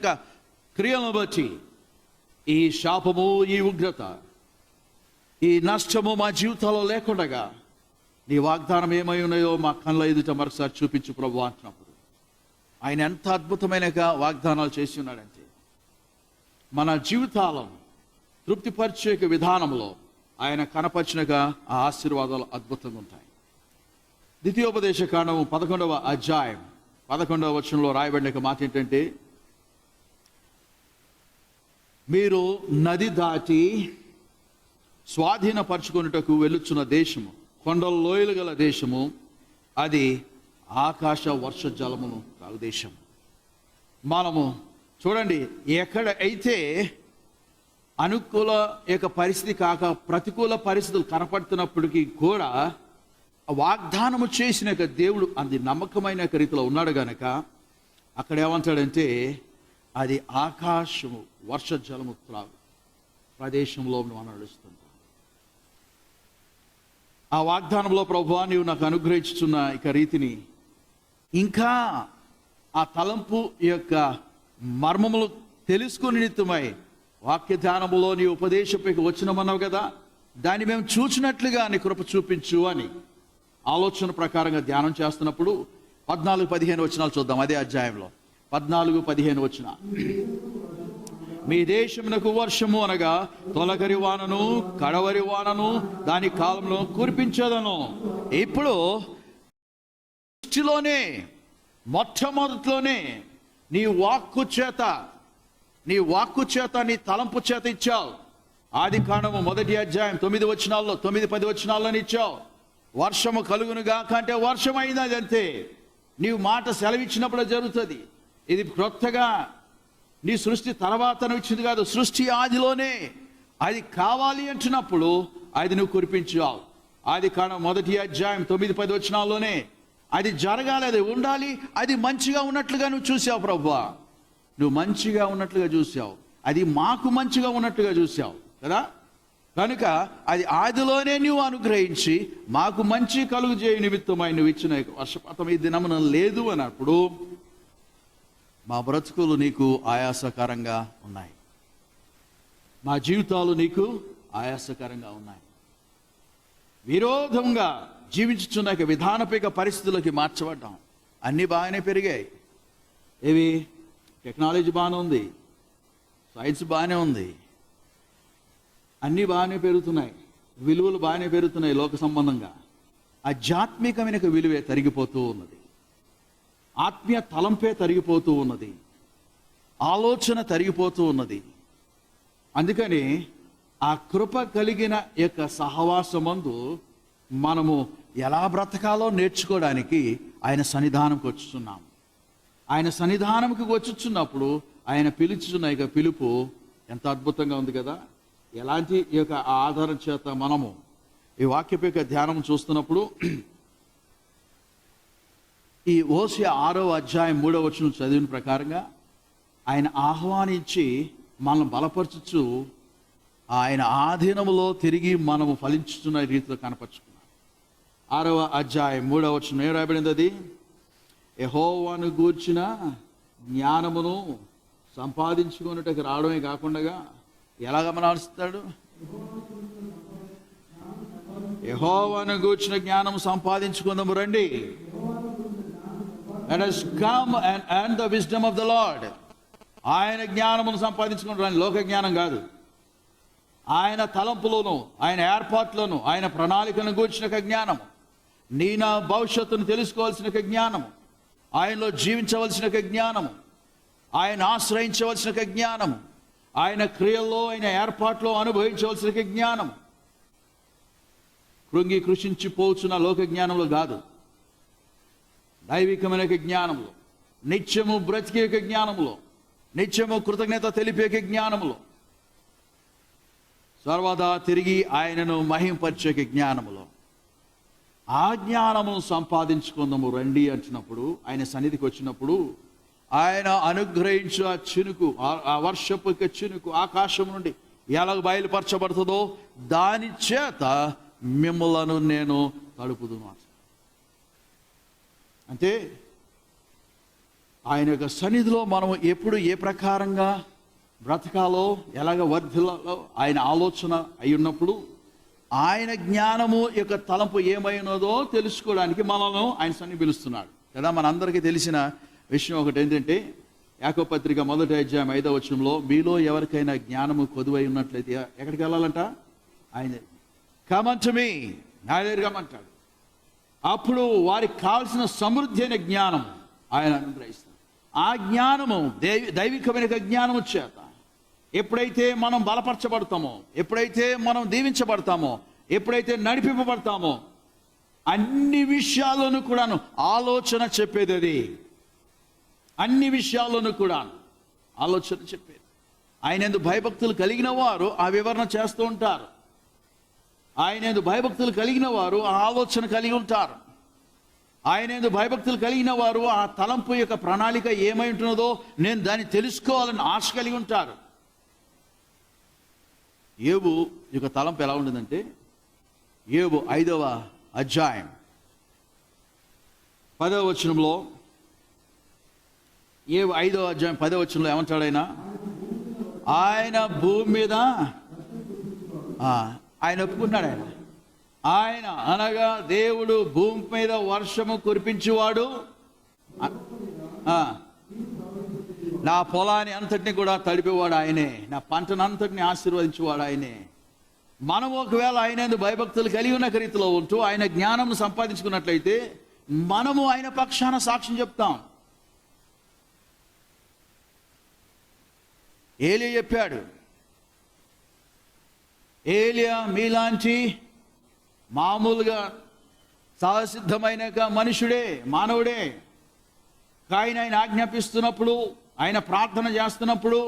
క్రియలను బట్టి ఈ శాపము, ఈ ఉగ్రత, ఈ నష్టము మా జీవితాల్లో లేకుండగా నీ వాగ్దానం ఏమై ఉన్నాయో మా కళ్ళ ఎదుట మరొకసారి చూపించు ప్రభువా అంటున్నప్పుడు, ఆయన ఎంత అద్భుతమైన వాగ్దానాలు చేసి ఉన్నాడంటే, మన జీవితాలను తృప్తిపరిచే విధానంలో ఆయన కనపరిచిన ఆ ఆశీర్వాదాలు అద్భుతంగా ఉంటాయి. ద్వితీయోపదేశ కాండము 11వ అధ్యాయం 11వ వచనంలో రాయబడిన మాట ఏంటంటే, మీరు నది దాటి స్వాధీనపరచుకున్నటకు వెళ్ళుచున్న దేశము, కొండల లోయలు గల దేశము, అది ఆకాశ వర్ష జలమును కాగు దేశం. మనము చూడండి, ఎక్కడ అయితే అనుకూల యొక్క పరిస్థితి కాక ప్రతికూల పరిస్థితులు కనపడుతున్నప్పటికీ కూడా వాగ్దానము చేసిన దేవుడు అది నమ్మకమైన రీతిలో ఉన్నాడు గనక అక్కడ ఏమంటాడంటే, అది ఆకాశము వర్ష జలము త్రాగు ప్రదేశంలో మనం నడుస్తుంటాం. ఆ వాగ్దానంలో ప్రభువా నీవు నాకు అనుగ్రహించుతున్న రీతిని ఇంకా ఆ తలంపు యొక్క మర్మములు తెలుసుకుని నిమిత్తమై వాక్య ధ్యానములో నీ ఉపదేశపైకి వచ్చినామన్నావు కదా, దాన్ని మేము చూచినట్లుగా నీ కృప చూపించు అని ఆలోచన ప్రకారంగా ధ్యానం చేస్తున్నప్పుడు 14-15 వచనాలు చూద్దాం. అదే అధ్యాయంలో 14-15 వచనాలు. మీ దేశమునకు వర్షము అనగా తొలకరి వానను, కడవరి వానను దాని కాలంలో కురిపించేదను. ఇప్పుడు సృష్టిలోనే మొట్టమొదటిలోనే నీ వాక్కు చేత నీ తలంపు చేత ఇచ్చావు. ఆది కాండము 1వ అధ్యాయం 9 వచనాల్లో 9-10 వచనాల్లో ఇచ్చావు. వర్షము కలుగునుగా కంటే వర్షం అయింది, అది అంతే. నీవు మాట సెలవిచ్చినప్పుడు జరుగుతుంది. ఇది క్రొత్తగా నీ సృష్టి తర్వాత ఇచ్చింది కాదు, సృష్టి ఆదిలోనే అది కావాలి అంటున్నప్పుడు అది నువ్వు కురిపించావు. ఆది కాండం 1వ అధ్యాయం 9-10 వచనాల్లోనే అది జరగాలి, అది ఉండాలి, అది మంచిగా ఉన్నట్లుగా నువ్వు చూసావు ప్రభువా. నువ్వు మంచిగా ఉన్నట్లుగా చూసావు, అది మాకు మంచిగా ఉన్నట్లుగా చూసావు కదా. కనుక అది ఆదిలోనే నువ్వు అనుగ్రహించి మాకు మంచి కలుగు చేయ నిమిత్తమై నువ్వు ఇచ్చిన వర్షపాతం ఈ దినమున లేదు అన్నప్పుడు మా బ్రతుకులు నీకు ఆయాసకరంగా ఉన్నాయి, మా జీవితాలు నీకు ఆయాసకరంగా ఉన్నాయి. విరోధంగా జీవించుచున్న విధానపేక పరిస్థితులకి మార్చబడ్డాం. అన్నీ బాగానే పెరిగాయి. ఏవి? టెక్నాలజీ బాగానే ఉంది, సైన్స్ బాగానే ఉంది, అన్నీ బాగానే పెరుగుతున్నాయి, విలువలు బాగానే పెరుగుతున్నాయి. లోక సంబంధంగా ఆధ్యాత్మికమైన విలువే తరిగిపోతూ ఉన్నది, ఆత్మీయ తలంపే తరిగిపోతూ ఉన్నది, ఆలోచన తరిగిపోతూ ఉన్నది. అందుకని ఆ కృప కలిగిన యొక్క సహవాసమందు మనము ఎలా బ్రతకాలో నేర్చుకోవడానికి ఆయన సన్నిధానంకి వచ్చుచున్నాం. ఆయన సన్నిధానంకి వచ్చుచున్నప్పుడు ఆయన పిలుచుచున్న యొక్క పిలుపు ఎంత అద్భుతంగా ఉంది కదా. ఎలాంటి ఈ యొక్క ఆధారం చేత మనము ఈ వాక్యపు యొక్క ధ్యానం చూస్తున్నప్పుడు ఈ హోషేయ 6వ అధ్యాయం 3వ వచనం చదివిన ప్రకారంగా ఆయన ఆహ్వానించి మనల్ని బలపరచుచు ఆయన ఆధీనములో తిరిగి మనము ఫలించుతున్న రీతిలో కనపరుచుకున్నాం. 6వ అధ్యాయం 3వ వచనం ఏం రాయబడింది? అది యెహోవాను గూర్చిన జ్ఞానమును సంపాదించుకున్నట్టుకు రావడమే కాకుండా ఎలా గమనిస్తాడు? యెహోవాను గూర్చిన జ్ఞానము సంపాదించుకుందాము రండి. Let us come and earn the wisdom of the Lord. ఆయన జ్ఞానమును సంపాదించుకుని రండి. లోక జ్ఞానం కాదు, ఆయన తలంపులోను, ఆయన ఏర్పాట్లను, ఆయన ప్రణాళికను గూర్చిన జ్ఞానము, నీ నా భవిష్యత్తును తెలుసుకోవాల్సిన జ్ఞానము, ఆయనలో జీవించవలసిన జ్ఞానము, ఆయన ఆశ్రయించవలసిన జ్ఞానము, ఆయన క్రియల్లో, ఆయన ఏర్పాట్లో అనుభవించవలసిన జ్ఞానము. కృంగి కృషించిపోచున్న లోక జ్ఞానంలో కాదు, దైవికమైన జ్ఞానంలో, నిత్యము బ్రతికే జ్ఞానంలో, నిత్యము కృతజ్ఞత తెలిపే జ్ఞానంలో, సర్వదా తిరిగి ఆయనను మహింపరిచే జ్ఞానములో, ఆ జ్ఞానమును సంపాదించుకుందాము రండి అంటున్నప్పుడు, ఆయన సన్నిధికి వచ్చినప్పుడు ఆయన అనుగ్రహించు ఆ చినుకు, ఆ వర్షపు చినుకు ఆకాశం నుండి ఎలా బయలుపరచబడుతుందో దాని చేత మిమ్మలను నేను తడుపుదును. అంటే ఆయన యొక్క సన్నిధిలో మనం ఎప్పుడు ఏ ప్రకారంగా బ్రతకాలో, ఎలాగ వర్ధిల్లాలో ఆయన ఆలోచన అయి ఉన్నప్పుడు ఆయన జ్ఞానము యొక్క తలంపు ఏమైనదో తెలుసుకోవడానికి మనల్ని ఆయన సన్నిధి పిలుస్తున్నాడు కదా. మనందరికీ తెలిసిన విషయం ఒకటి ఏంటంటే, యాకోబు పత్రిక 1వ అధ్యాయం 5వ వచనంలో మీలో ఎవరికైనా జ్ఞానము కొదువై ఉన్నట్లయితే ఎక్కడికి వెళ్ళాలంట? ఆయన కమ్ అన్టు మీ, నా దగ్గరికి రమ్మంటాడు. అప్పుడు వారికి కావాల్సిన సమృద్ధి అయిన జ్ఞానం ఆయన అనుగ్రహిస్తాడు. ఆ జ్ఞానము దైవికమైన జ్ఞానము చేత ఎప్పుడైతే మనం బలపరచబడతామో, ఎప్పుడైతే మనం దీవించబడతామో, ఎప్పుడైతే నడిపింపబడతామో, అన్ని విషయాల్లోనూ కూడాను ఆలోచన చెప్పేది అది. అన్ని విషయాల్లోనూ కూడా ఆలోచన చెప్పేది. ఆయన యందు భయభక్తులు కలిగిన వారు ఆ వివరణ చేస్తూ ఉంటారు. ఆయన యందు భయభక్తులు కలిగిన వారు ఆ ఆలోచన కలిగి ఉంటారు. ఆయన యందు భయభక్తులు కలిగిన వారు ఆ తలంపు యొక్క ప్రణాళిక ఏమై ఉంటున్నదో నేను దాన్ని తెలుసుకోవాలని ఆశ కలిగి ఉంటారు. యోబు యొక్క తలంపు ఎలా ఉండదంటే, యోబు 5వ అధ్యాయం 10వ వచనంలో, యోబు 5వ అధ్యాయం 10వ వచనంలో ఏమంటాడు? ఆయన భూమి మీద ఆయన ఒప్పుకున్నాడు. ఆయన అనగా దేవుడు భూమి మీద వర్షము కురిపించేవాడు, నా పొలాన్ని అంతటిని కూడా తడిపేవాడు ఆయనే, నా పంటను అంతటిని ఆశీర్వదించేవాడు ఆయనే. మనం ఒకవేళ ఆయన భయభక్తులు కలిగి ఉన్న రీతిలో ఉంటూ ఆయన జ్ఞానం సంపాదించుకున్నట్లయితే మనము ఆయన పక్షాన సాక్ష్యం చెప్తాం. ఏలియా చెప్పాడు, ఏలియా మీలాంటి మామూలుగా సహసిద్ధమైన మనుషుడే, మానవుడే. కానీ ఆయన ఆజ్ఞాపిస్తున్నప్పుడు, ఆయన ప్రార్థన చేస్తున్నప్పుడు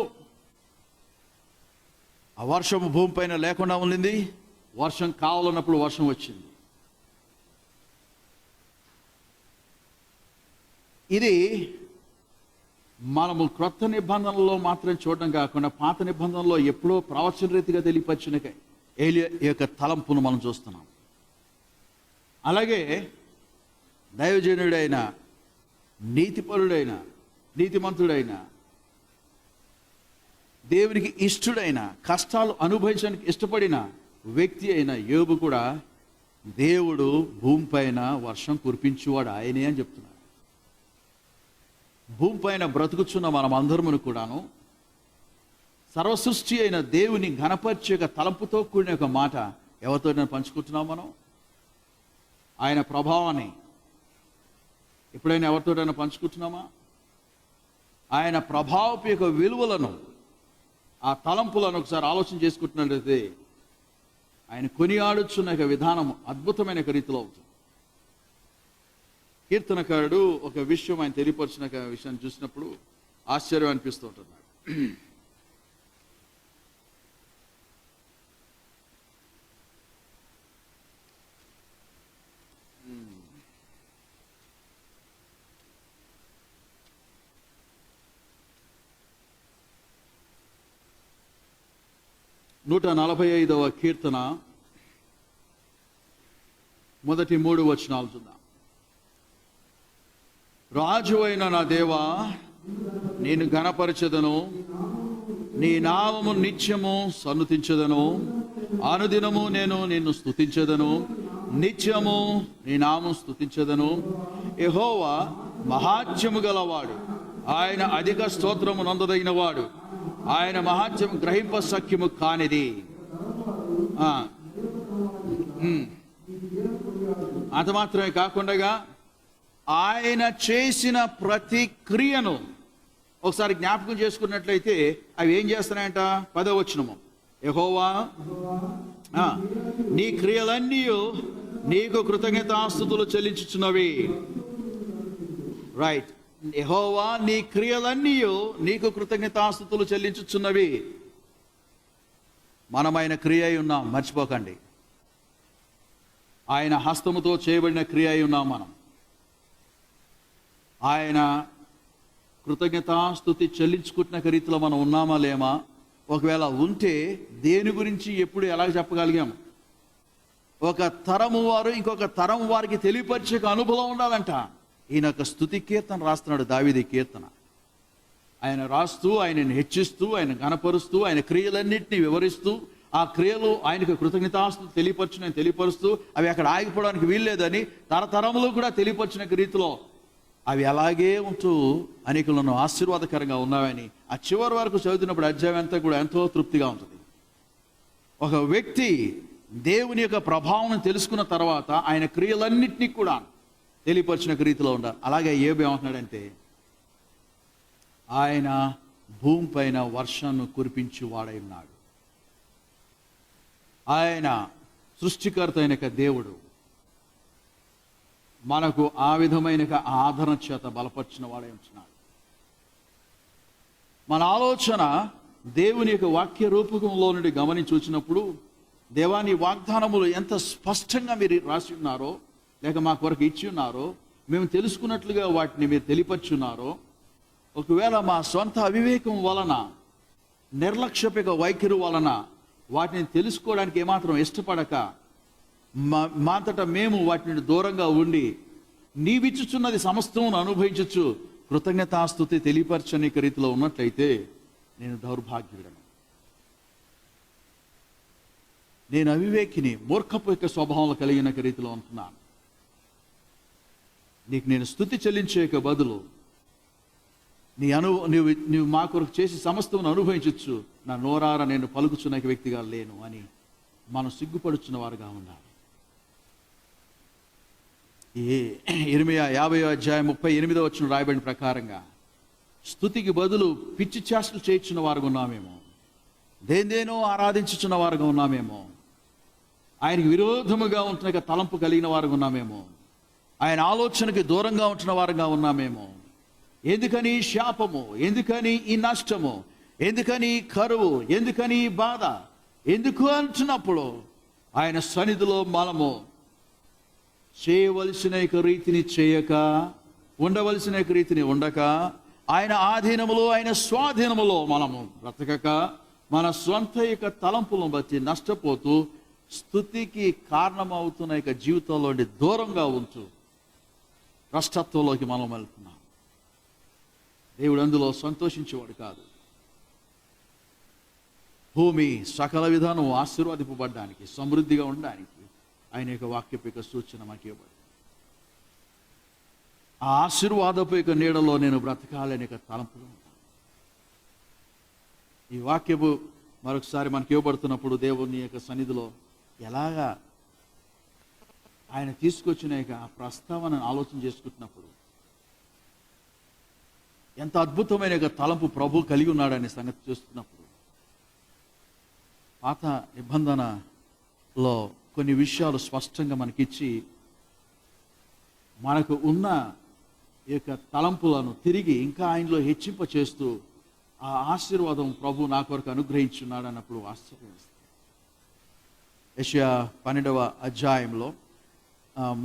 ఆ వర్షం భూమిపైన లేకుండా ఉండింది. వర్షం కావాలన్నప్పుడు వర్షం వచ్చింది. ఇది మనము క్రొత్త నిబంధనలో మాత్రం చూడడం కాకుండా పాత నిబంధనలో ఎప్పుడో ప్రవచన రీతిగా తెలియపరిచిన ఏలియా యొక్క తలంపును మనం చూస్తున్నాం. అలాగే దైవజనుడైన, నీతిపరుడైన, నీతిమంతుడైన, దేవునికి ఇష్టడైన, కష్టాలు అనుభవించడానికి ఇష్టపడిన వ్యక్తి అయిన యోబు కూడా దేవుడు భూమిపైన వర్షం కురిపించేవాడు ఆయనే అని చెప్తున్నాడు. భూమిపైన బ్రతుకుచున్న మనం అందరమును కూడాను సర్వసృష్టి అయిన దేవుని ఘనపరిచే తలంపుతో కూడిన ఒక మాట ఎవరితో నేను పంచుకుంటున్నాం. మనం ఆయన ప్రభావాన్ని ఎప్పుడైనా ఎవరితోనైనా పంచుకుంటున్నామా? ఆయన ప్రభావపు యొక్క విలువలను, ఆ తలంపులను ఒకసారి ఆలోచన చేసుకుంటున్నట్లయితే ఆయన కొనియాడుచున్న విధానం అద్భుతమైన రీతిలో అవుతుంది. కీర్తనకారుడు ఒక విషయం ఆయన తెలియపరిచిన విషయాన్ని చూసినప్పుడు ఆశ్చర్యం అనిపిస్తూ ఉంటున్నాడు. నూట 45వ కీర్తన మొదటి 3 వచనాలు చూద్దాం. రాజు అయిన నా దేవా, నేను ఘనపరచెదను, నీ నామము నిత్యము సన్నుతించెదను. అనుదినము నేను నిన్ను స్తుతించెదను, నిత్యము నీ నామం స్తుతించెదను. యెహోవా మహాత్యము గలవాడు, ఆయన అధిక స్తోత్రము నందదగిన వాడు, ఆయన మహాత్యం గ్రహింప సఖ్యము కానిది. అంత మాత్రమే కాకుండా ఆయన చేసిన ప్రతి క్రియను ఒకసారి జ్ఞాపకం చేసుకున్నట్లయితే అవి ఏం చేస్తున్నాయంట? 10వ వచనము, యెహోవా నీ క్రియలన్నీ నీకు కృతజ్ఞతాస్తుతులు చెల్లించుచున్నవి. రైట్, యెహోవా నీ క్రియలన్నీ నీకు కృతజ్ఞతాస్తుతులు చెల్లించుచున్నవి. మనమైన క్రియ అయి ఉన్నాం, మర్చిపోకండి. ఆయన హస్తముతో చేయబడిన క్రియ అయి ఉన్నాం మనం. ఆయన కృతజ్ఞతాస్తుతి చెల్లించుకుంటున్న రీతిలో మనం ఉన్నామా లేమా? ఒకవేళ ఉంటే దేని గురించి ఎప్పుడు ఎలా చెప్పగలిగాము? ఒక తరము వారు ఇంకొక తరం వారికి తెలియపరిచే అనుభవం ఉండాలంట. ఈయన ఒక స్తుతి కీర్తన రాస్తున్నాడు, దావీదు కీర్తన. ఆయన రాస్తూ, ఆయనను హెచ్చిస్తూ, ఆయన గణపరుస్తూ, ఆయన క్రియలన్నింటినీ వివరిస్తూ, ఆ క్రియలు ఆయనకు కృతజ్ఞతాస్తుతి తెలియపరుస్తూ అవి అక్కడ ఆగిపోవడానికి వీల్లేదని తరతరములు కూడా తెలియపరిచిన రీతిలో అవి అలాగే ఉంటూ అనేకులను ఆశీర్వాదకరంగా ఉన్నాయని ఆ చివరి వరకు చదువుతున్నప్పుడు అధ్యాయం అంతా కూడా ఎంతో తృప్తిగా ఉంటుంది. ఒక వ్యక్తి దేవుని యొక్క ప్రభావం తెలుసుకున్న తర్వాత ఆయన క్రియలన్నింటినీ కూడా తెలియపరిచిన రీతిలో ఉండాలి. అలాగే యోబు ఏమంటున్నాడంటే, ఆయన భూమి పైన వర్షాన్ని కురిపించి వాడై ఉన్నాడు. ఆయన సృష్టికర్త అయిన దేవుడు మనకు ఆ విధమైన ఆదరణ చేత బలపరిచిన వాడై ఉంటున్నాడు. మన ఆలోచన దేవుని యొక్క వాక్య రూపకంలో నుండి గమనించి వచ్చినప్పుడు, దేవాని వాగ్దానములు ఎంత స్పష్టంగా మీరు రాసి ఉన్నారో, లేక మా కొరకు ఇచ్చి ఉన్నారో, మేము తెలుసుకున్నట్లుగా వాటిని మీరు తెలియపరుచున్నారో, ఒకవేళ మా సొంత అవివేకం వలన, నిర్లక్ష్యపక వైఖరి వలన వాటిని తెలుసుకోవడానికి ఏమాత్రం ఇష్టపడక మాంతట మేము వాటిని దూరంగా ఉండి నీవిచ్చుచున్నది సమస్తమును అనుభవించచ్చు కృతజ్ఞతాస్తుతి తెలియపరచని రీతిలో ఉన్నట్లయితే నేను దౌర్భాగ్యుడను, నేను అవివేకిని, మూర్ఖపు యొక్క స్వభావంలో కలిగిన రీతిలో ఉంటున్నాను. నీకు నేను స్తుతి చెల్లించే బదులు నువ్వు మా కొరకు చేసి సమస్తమును అనుభవించచ్చు, నా నోరార నేను పలుకుచున్న వ్యక్తిగా లేను అని మనం సిగ్గుపడుచున్న వారుగా ఉండాలి. ఇర్మియా 50:38 రాయబడిన ప్రకారంగా స్తుతికి బదులు పిచ్చి చేష్టలు చేయించిన వారుగా ఉన్నామేమో, దేనిదేనో ఆరాధించుచున్న వారుగా ఉన్నామేమో, ఆయనకి విరోధముగా ఉంటున్న తలంపు కలిగిన వారుగా ఉన్నామేమో, ఆయన ఆలోచనకి దూరంగా ఉంటున్న వారుగా ఉన్నామేమో. ఎందుకని శాపము, ఎందుకని ఈ నష్టము, ఎందుకని కరువు, ఎందుకని బాధ, ఎందుకు అంటున్నప్పుడు ఆయన సన్నిధిలో మనము చేయవలసిన రీతిని చేయక ఉండవలసిన రీతిని ఉండక, ఆయన ఆధీనములో ఆయన స్వాధీనములో మనము బ్రతకక, మన స్వంత యొక్క తలంపులను బట్టి నష్టపోతూ స్తుతికి కారణమవుతున్న యొక్క జీవితంలో దూరంగా ఉంటూ భ్రష్టత్వంలోకి మనం వెళ్తున్నాం. దేవుడు అందులో సంతోషించేవాడు కాదు. భూమి సకల విధానం ఆశీర్వాదింపబడడానికి, సమృద్ధిగా ఉండడానికి ఆయన యొక్క వాక్యపు యొక్క సూచన మనకి ఇవ్వబడింది. ఆ ఆశీర్వాదపు యొక్క నీడలో నేను బ్రతకాలని యొక్క తలంపులు ఉంటాను. ఈ వాక్యపు మరొకసారి మనకి ఇవ్వబడుతున్నప్పుడు దేవుని యొక్క సన్నిధిలో ఎలాగా ఆయన తీసుకొచ్చిన యొక్క ఆ ప్రస్తావనను ఆలోచన చేసుకుంటున్నప్పుడు ఎంత అద్భుతమైన యొక్క తలంపు ప్రభు కలిగి ఉన్నాడనే సంగతి చూస్తున్నప్పుడు, పాత నిబంధనలో కొన్ని విషయాలు స్పష్టంగా మనకిచ్చి మనకు ఉన్న ఈ యొక్క తలంపులను తిరిగి ఇంకా ఆయనలో హెచ్చింప చేస్తూ ఆ ఆశీర్వాదం ప్రభు నా కొరకు అనుగ్రహించున్నాడు అన్నప్పుడు ఆశ్చర్యవేస్తుంది. యెషయా 12వ అధ్యాయంలో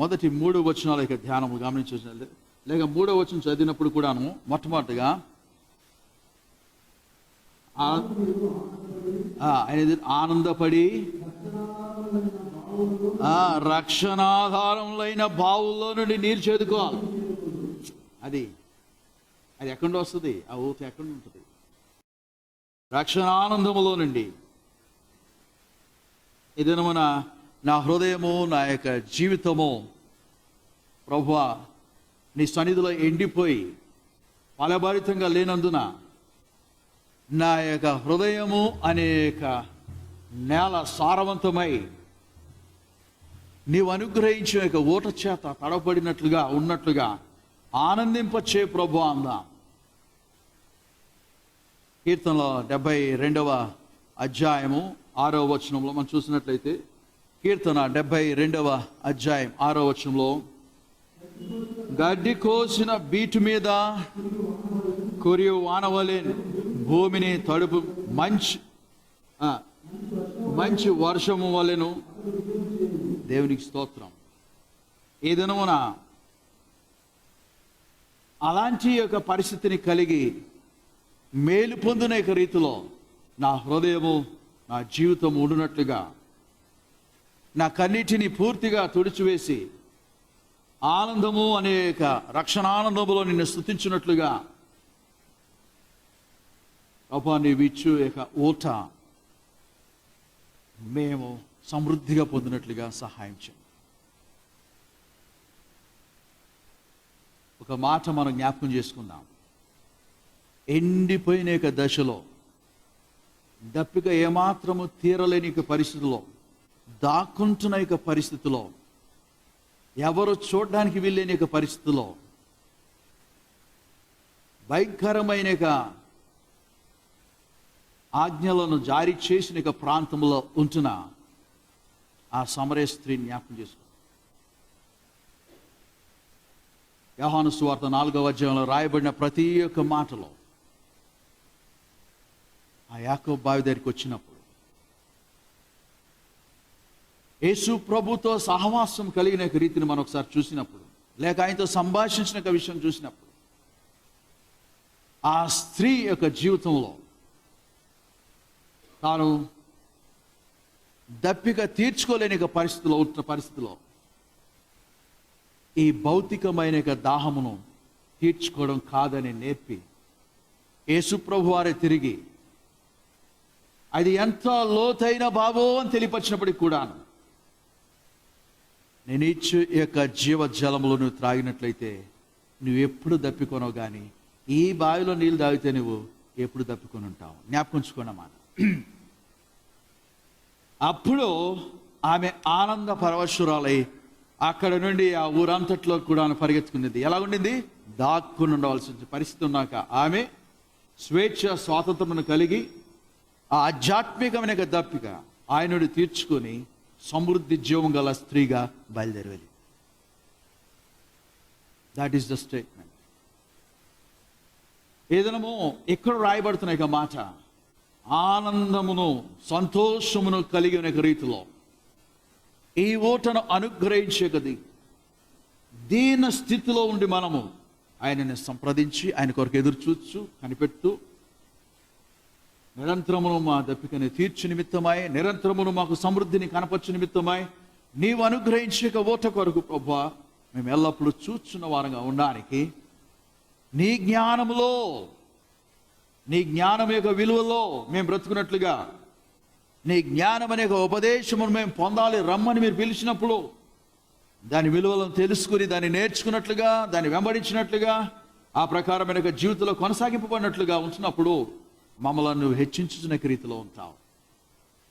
మొదటి 3 వచనాల యొక్క ధ్యానము గమనించాలి. లేక 3వ వచనం చదివినప్పుడు కూడాను మొట్టమొదటిగా ఆయన ఆనందపడి రక్షణాధారములైన బావుల్లో నుండి నీరు చేదుకోవాలి. అది ఎక్కడి నుండి వస్తుంది? ఆ ఊత ఎక్కడి నుండి ఉంటుంది? రక్షణానందములో నుండి. ఇదేనమన నా హృదయము, నా యొక్క జీవితము ప్రభువా నీ సన్నిధిలో ఎండిపోయి ఫలభరితంగా లేనందున నా యొక్క హృదయము అనేక నేల సారవంతమై నీవు అనుగ్రహించిన యొక్క ఊట చేత తడబడినట్లుగా ఉన్నట్లుగా ఆనందింపచే ప్రభు అందాం. కీర్తనలో 72వ అధ్యాయము 6వ వచనంలో మనం చూసినట్లయితే, కీర్తన 72వ అధ్యాయం 6వ వచనంలో, గడ్డి కోసిన బీటు మీద కురియు వానవలే భూమిని తడుపు మంచి వర్షము వలెను. దేవునికి స్తోత్రం. ఈ దినమున అలాంటి యొక్క పరిస్థితిని కలిగి మేలు పొందిన యొక్క రీతిలో నా హృదయము, నా జీవితం ఉండునట్లుగా, నా కన్నిటిని పూర్తిగా తుడిచివేసి ఆనందము అనేక రక్షణానందములో నిన్ను స్తుతించినట్లుగా ప్రభా నీవిచ్చు యొక్క ఊట మేము సమృద్ధిగా పొందినట్లుగా సహాయం చేయండి. ఒక మాట మనం జ్ఞాపకం చేసుకుందాం. ఎండిపోయిన యొక్క దశలో, దప్పిక ఏమాత్రము తీరలేని యొక్క పరిస్థితిలో, దాక్కుంటున్న యొక్క పరిస్థితిలో, ఎవరు చూడడానికి వీల్లేని యొక్క పరిస్థితిలో, భయంకరమైన ఆజ్ఞలను జారీ చేసిన యొక్క ప్రాంతంలో ఉంటున్న ఆ సమరయ స్త్రీని జ్ఞాపకం చేసుకో. యోహాను సువార్త 4వ అధ్యాయంలో రాయబడిన ప్రతి ఒక్క మాటలో ఆ యాకోబు బావి దగ్గరికి వచ్చినప్పుడు యేసు ప్రభుతో సహవాసం కలిగిన రీతిని మనం ఒకసారి చూసినప్పుడు, లేక ఆయనతో సంభాషించిన విషయం చూసినప్పుడు, ఆ స్త్రీ యొక్క జీవితంలో తాను దప్పిక తీర్చుకోలేని పరిస్థితిలో ఉంటున్న పరిస్థితిలో ఈ భౌతికమైన దాహమును తీర్చుకోవడం కాదని నేర్పి యేసు ప్రభు వారే తిరిగి అది ఎంత లోతైన బావో అని తెలియపరిచినప్పటికి కూడాను, నేను ఇచ్చు యొక్క జీవజలములు నువ్వు త్రాగినట్లయితే నువ్వు ఎప్పుడు దప్పికొనవు, కానీ ఈ బావిలో నీళ్ళు తాగితే నువ్వు ఎప్పుడు దప్పికొని ఉంటావు. జ్ఞాపకంచుకున్నమాట. అప్పుడు ఆమె ఆనంద పరవశురాలై అక్కడ నుండి ఆ ఊరంతట్లో కూడా పరిగెత్తుకునేది. ఎలా ఉండింది? దాక్కుని ఉండవలసిన పరిస్థితి ఉన్నాక ఆమె స్వేచ్ఛ స్వాతంత్రమును కలిగి ఆ ఆధ్యాత్మికమైన దప్పిక ఆయనుడు తీర్చుకొని సమృద్ధి జీవం గల స్త్రీగా బయలుదేరేది. That is the statement. ఏదనమో ఎక్కడ రాయబడుతున్న మాట, ఆనందమును సంతోషమును కలిగిన రీతిలో ఈ ఊటను అనుగ్రహించేది దీన స్థితిలో ఉండి మనము ఆయనని సంప్రదించి ఆయన కొరకు ఎదురు చూచు కనిపెడుతూ, నిరంతరమును మా దప్పికని తీర్చు నిమిత్తమై, నిరంతరమును మాకు సమృద్ధిని కనపరచు నిమిత్తమై నీవు అనుగ్రహించక ఓట కొరకు ప్రభువా మేము ఎల్లప్పుడూ చూచున్న వారంగా ఉండడానికి నీ జ్ఞానములో, నీ జ్ఞానం యొక్క విలువలో మేము బ్రతుకున్నట్లుగా, నీ జ్ఞానం అనే ఉపదేశమును మేము పొందాలి రమ్మని మీరు పిలిచినప్పుడు దాని విలువలను తెలుసుకుని దాన్ని నేర్చుకున్నట్లుగా, దాన్ని వెంబడించినట్లుగా, ఆ ప్రకారమైన జీవితంలో కొనసాగింపబడినట్లుగా ఉంచినప్పుడు మమ్మల్ని నువ్వు హెచ్చించుకునే రీతిలో ఉంటావు.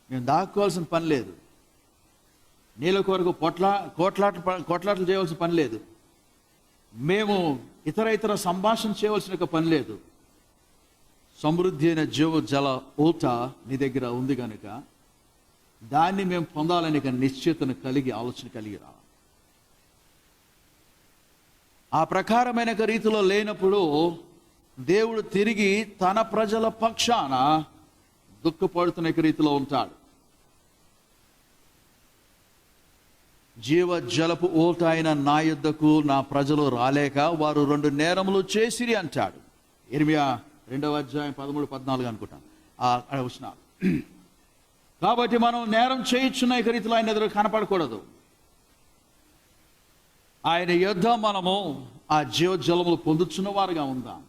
మేము దాక్కోవాల్సిన పని లేదు, నీళ్ళ కొరకు కొట్లాటలు చేయవలసిన పని లేదు, మేము ఇతర సంభాషణ చేయవలసిన పని లేదు. సమృద్ధి అయిన జీవ జల ఊట నీ దగ్గర ఉంది కనుక దాన్ని మేము పొందాలని నిశ్చయతను కలిగి, ఆలోచన కలిగి రావాలి. ఆ ప్రకారమైన రీతిలో లేనప్పుడు దేవుడు తిరిగి తన ప్రజల పక్షాన దుఃఖపడుతున్న రీతిలో ఉంటాడు. జీవ జలపు ఊట అయిన నా యుద్ధకు నా ప్రజలు రాలేక వారు 2 నేరములు చేసిరి అంటాడు. ఇర్మియా 2వ అధ్యాయం 13-14 అనుకుంటాను ఆ వచనాలు. కాబట్టి మనం నేరం చేయించున్న రీతిలో ఆయన ఎదురు కనపడకూడదు. ఆయన యుద్ధం మనము ఆ జీవజలములు పొందుతున్న వారుగా ఉందాం,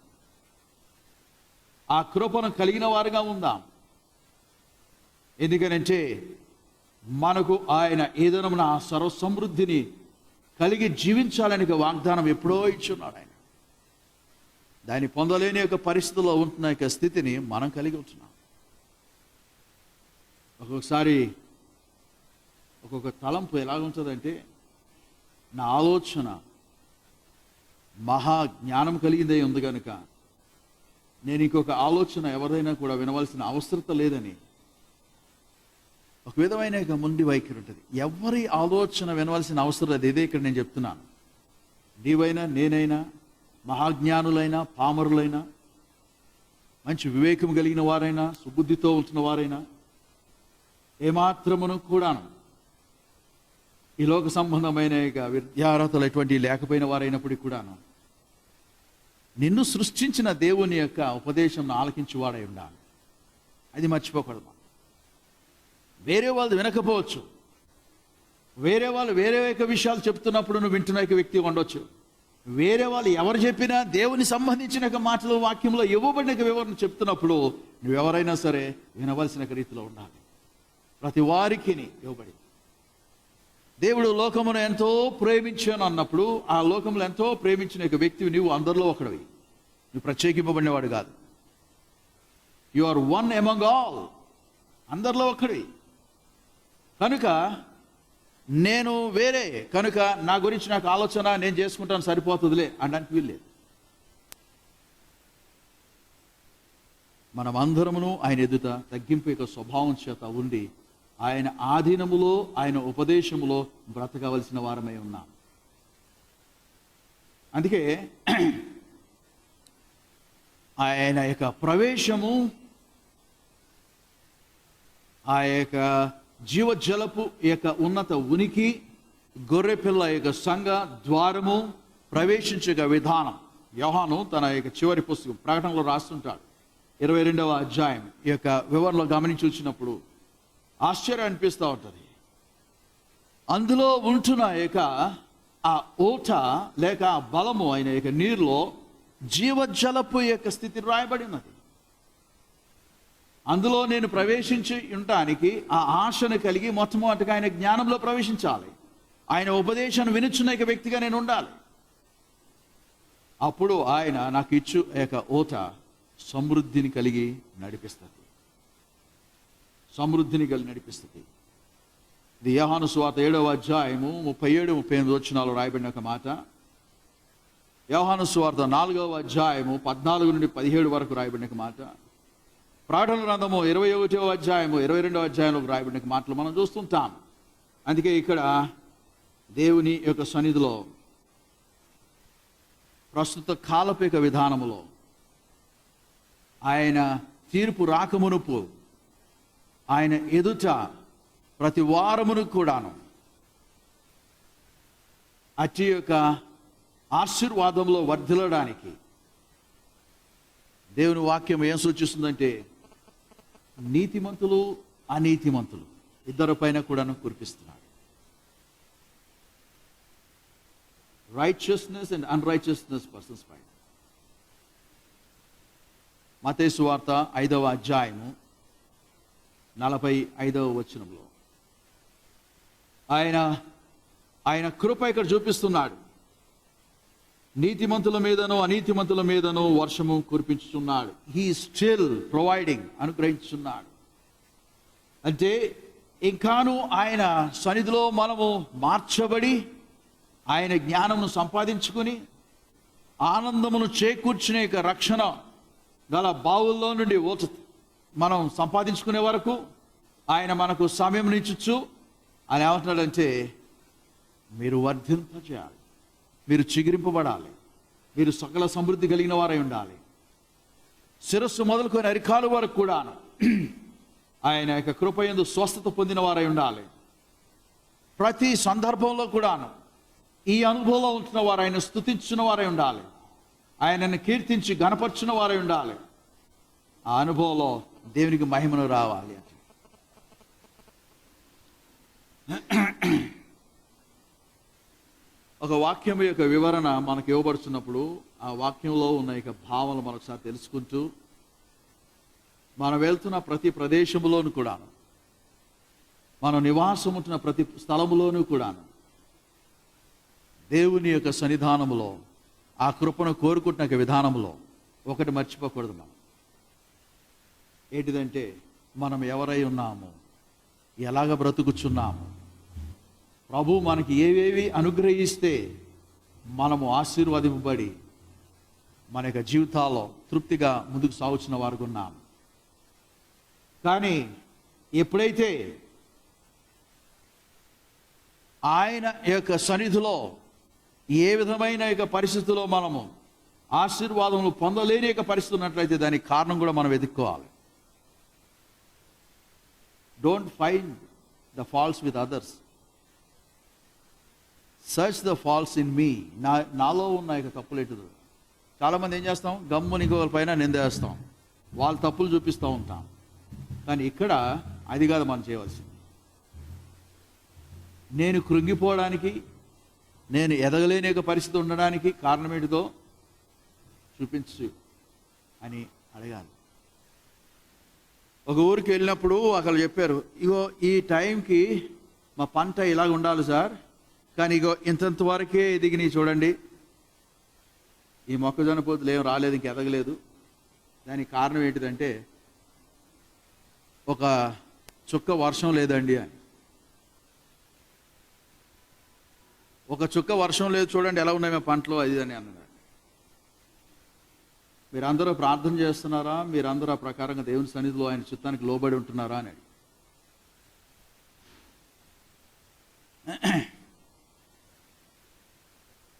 ఆ కృపను కలిగిన వారుగా ఉందాం. ఎందుకనంటే మనకు ఆయన ఏదైనా ఆ సర్వసమృద్ధిని కలిగి జీవించాలని వాగ్దానం ఎప్పుడో ఇచ్చున్నాడు. ఆయన దాన్ని పొందలేని యొక్క పరిస్థితుల్లో ఉంటున్న యొక్క స్థితిని మనం కలిగి ఉంటున్నాం. ఒక్కొక్కసారి ఒక్కొక్క తలంపు ఎలాగుంటుందంటే, నా ఆలోచన మహా జ్ఞానం కలిగిందే ఉంది కనుక నేను ఇంకొక ఆలోచన ఎవరైనా కూడా వినవలసిన అవసరత లేదని ఒక విధమైన మొండి వైఖరి ఉంటుంది. ఎవరి ఆలోచన వినవలసిన అవసరం లేదు. ఇదే ఇక్కడ నేను చెప్తున్నాను. నీవైనా నేనైనా, మహాజ్ఞానులైనా పామరులైనా, మంచి వివేకం కలిగిన వారైనా, సుబుద్ధితో ఉంటున్న వారైనా, ఏమాత్రమును కూడాను ఈ లోక సంబంధమైన విద్యార్హతలు ఎటువంటి లేకపోయిన వారైనప్పటికీ కూడాను నిన్ను సృష్టించిన దేవుని యొక్క ఉపదేశం ఆలకించువాడై ఉండాలి. అది మర్చిపోకూడదు. వేరే వాళ్ళు వినకపోవచ్చు, వేరే వాళ్ళు వేరే విషయాలు చెప్తున్నప్పుడు నువ్వు వింటున్న వ్యక్తి ఉండొచ్చు. వేరే వాళ్ళు ఎవరు చెప్పినా దేవుని సంబంధించిన మాటలు వాక్యంలో ఇవ్వబడిన వివరణ చెప్తున్నప్పుడు నువ్వెవరైనా సరే వినవలసిన రీతిలో ఉండాలి. ప్రతి వారికి ఇవ్వబడి దేవుడు లోకమును ఎంతో ప్రేమించాను అన్నప్పుడు ఆ లోకంలో ఎంతో ప్రేమించిన వ్యక్తివి నువ్వు అందరిలో ఒకడివి. నువ్వు ప్రత్యేకింపబడినవాడు కాదు. You are one among all, అందరిలో ఒకడివి. కనుక నేను వేరే కనుక నా గురించి నాకు ఆలోచన నేను చేసుకుంటాను సరిపోతుందిలే అనడానికి వీల్లేదు. మనం అందరమును ఆయన ఎదుట తగ్గింపు యొక్క స్వభావం చేత ఉండి ఆయన ఆధీనములో ఆయన ఉపదేశములో బ్రతకవలసిన వారమై ఉన్నాం. అందుకే ఆయన యొక్క ప్రవేశము, ఆ యొక్క జీవజలపు యొక్క ఉన్నత ఉనికి, గొర్రెపిల్ల యొక్క సంఘ ద్వారము, ప్రవేశించే విధానం యోహాను తన యొక్క చివరి పుస్తకం ప్రకటనలో రాస్తుంటాడు. 22వ అధ్యాయం ఈ యొక్క వివరణలో గమనించి వచ్చినప్పుడు ఆశ్చర్యం అనిపిస్తూ ఉంటుంది. అందులో ఉంటున్న యొక్క ఆ ఊట లేక ఆ బలము అయిన యొక్క నీరులో జీవజలపు యొక్క స్థితి రాయబడి ఉన్నది. అందులో నేను ప్రవేశించి ఉండటానికి ఆ ఆశను కలిగి మొట్టమొదటిగా ఆయన జ్ఞానంలో ప్రవేశించాలి. ఆయన ఉపదేశాన్ని వినుచున్న వ్యక్తిగా నేను ఉండాలి. అప్పుడు ఆయన నాకు ఇచ్చు యొక్క ఊట సమృద్ధిని కలిగి నడిపిస్తుంది. సమృద్ధిని కలిగి నడిపిస్తుంది. ఇది యోహాను సువార్త 7వ అధ్యాయము 37-38 వచనాలు రాయబడిన ఒక మాట. యోహాను సువార్త 4వ అధ్యాయము 14-17 వరకు రాయబడిన ఒక మాట. ప్రకటన గ్రంథము 21వ అధ్యాయము 22వ అధ్యాయంలో రాయబడిన మాటలు మనం చూస్తుంటాం. అందుకే ఇక్కడ దేవుని యొక్క సన్నిధిలో ప్రస్తుత కాలపేక విధానములో ఆయన తీర్పు రాకమునుపు ఆయన ఎదుట ప్రతి వారమును కూడాను అట్టి యొక్క ఆశీర్వాదంలో వర్ధిల్లడానికి దేవుని వాక్యం ఏం సూచిస్తుందంటే నీతిమంతులు అనీతిమంతులు ఇద్దరి పైన కూడాను కురిపిస్తున్నాడు. రైచియస్నెస్ అండ్ అన్రైచియస్నెస్ పర్సన్స్ పైన. మత్తయి సువార్త 5వ అధ్యాయము 45వ వచనంలో ఆయన కృప ఇక్కడ చూపిస్తున్నాడు. నీతిమంతుల మీదను అనీతిమంతుల మీదను వర్షము కురిపించుచున్నాడు. హీ స్టిల్ ప్రొవైడింగ్, అనుగ్రహించున్నాడు. అంటే ఇంకాను ఆయన సన్నిధిలో మనము మార్చబడి ఆయన జ్ఞానమును సంపాదించుకుని ఆనందమును చేకూర్చునే రక్షణ గల బావుల్లో నుండి మనం సంపాదించుకునే వరకు ఆయన మనకు సమయం నిచ్చుచ్చు. ఆయన ఏమంటున్నాడంటే మీరు వర్ధింపజేయాలి, మీరు చిగురింపబడాలి, మీరు సకల సమృద్ధి కలిగిన వారై ఉండాలి. శిరస్సు మొదలుకొని అరికాలు వరకు కూడా ఆయన యొక్క కృపయందు స్వస్థత పొందిన వారై ఉండాలి. ప్రతి సందర్భంలో కూడాను ఈ అనుభవంలో ఉంటున్న వారు ఆయన స్తుతించిన వారై ఉండాలి, ఆయనను కీర్తించి గణపర్చిన వారై ఉండాలి. ఆ అనుభవంలో దేవునికి మహిమను రావాలి. ఒక వాక్యం యొక్క వివరణ మనకు ఇవ్వబడుతున్నప్పుడు ఆ వాక్యంలో ఉన్న యొక్క భావనలు మరొకసారి తెలుసుకుంటూ మనం వెళ్తున్న ప్రతి ప్రదేశంలోనూ కూడాను, మనం నివాసం ఉంటున్న ప్రతి స్థలములోనూ కూడాను దేవుని యొక్క సన్నిధానములో ఆ కృపను కోరుకుంటున్న విధానంలో ఒకటి మర్చిపోకూడదు. మనం ఏంటిదంటే మనం ఎవరై ఉన్నాము, ఎలాగ బ్రతుకుచున్నాము, ప్రభు మనకి ఏవేవి అనుగ్రహిస్తే మనము ఆశీర్వదింపబడి మన యొక్క జీవితాల్లో తృప్తిగా ముందుకు సాగుతున్న వారు ఉన్నాము. కానీ ఎప్పుడైతే ఆయన యొక్క సన్నిధిలో ఏ విధమైన యొక్క పరిస్థితుల్లో మనము ఆశీర్వాదములు పొందలేని యొక్క పరిస్థితి ఉన్నట్లయితే దానికి కారణం కూడా మనం వెతుక్కోవాలి. Don't find the faults with others, search the faults in me. నాలో ఉన్న యొక్క తప్పులేటు. చాలామంది ఏం చేస్తాం, గమ్ముని ఇంకొకరి పైన నిందేస్తాం, వాళ్ళ తప్పులు చూపిస్తూ ఉంటాం. కానీ ఇక్కడ అది కాదు మనం చేయవలసింది. నేను కృంగిపోవడానికి, నేను ఎదగలేని యొక్క పరిస్థితి ఉండడానికి కారణం ఏంటిదో చూపించు అని అడగాలి. ఒక ఊరికి వెళ్ళినప్పుడు అక్కడ చెప్పారు, ఇగో ఈ టైంకి మా పంట ఇలాగ ఉండాలి సార్, కానీ ఇగో ఇంతంత వరకే ఎదిగినాయి చూడండి, ఈ మొక్కజొన్న పోతులు ఏం రాలేదు, ఇంక ఎదగలేదు. దానికి కారణం ఏంటిదంటే ఒక చుక్క వర్షం లేదండి అని. ఒక చుక్క వర్షం లేదు చూడండి ఎలా ఉన్నాయి మా పంటలు, అది అని అన్నాడు. మీరందరూ ప్రార్థన చేస్తున్నారా, మీరందరూ ఆ ప్రకారంగా దేవుని సన్నిధిలో ఆయన చిత్తానికి లోబడి ఉంటున్నారా అని.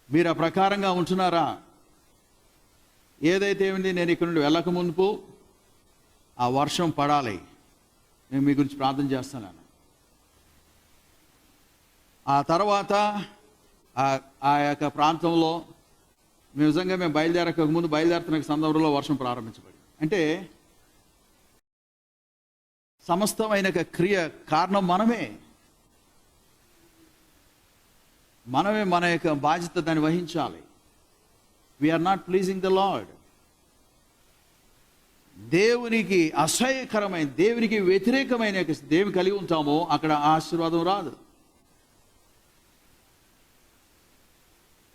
మీరు ఆ ప్రకారంగా ఉంటున్నారా? ఏదైతే ఏమిటి, నేను ఇక్కడ నుండి వెళ్ళక మునుపు ఆ వర్షం పడాలి, నేను మీ గురించి ప్రార్థన చేస్తాను. ఆ తర్వాత ఆ యొక్క ప్రాంతంలో మేము బయలుదేరక ముందు బయలుదేరుతున్న సందర్భంలో వర్షం ప్రారంభించబడి, అంటే సమస్తమైన క్రియ కారణం మనమే మన యొక్క బాధ్యత దాన్ని వహించాలి. We are not pleasing the Lord. దేవునికి అసహ్యకరమైన, దేవునికి వ్యతిరేకమైన దేవుని కలిగి ఉంటామో అక్కడ ఆశీర్వాదం రాదు.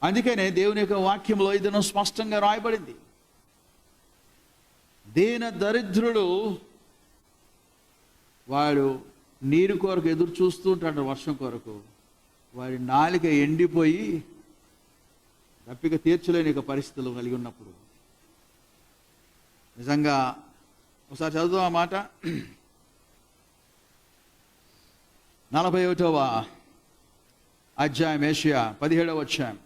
అందుకనే దేవుని యొక్క వాక్యంలో ఇది స్పష్టంగా రాయబడింది. దీన దరిద్రుడు వాడు నీరు కొరకు ఎదురు చూస్తూ ఉంటాడు, వర్షం కొరకు. వాడి నాలిక ఎండిపోయి దప్పిక తీర్చలేని పరిస్థితులు కలిగి ఉన్నప్పుడు నిజంగా ఒకసారి చదువుదాం ఆ మాట. 41వ అధ్యాయం యెషయా 17వ అధ్యాయం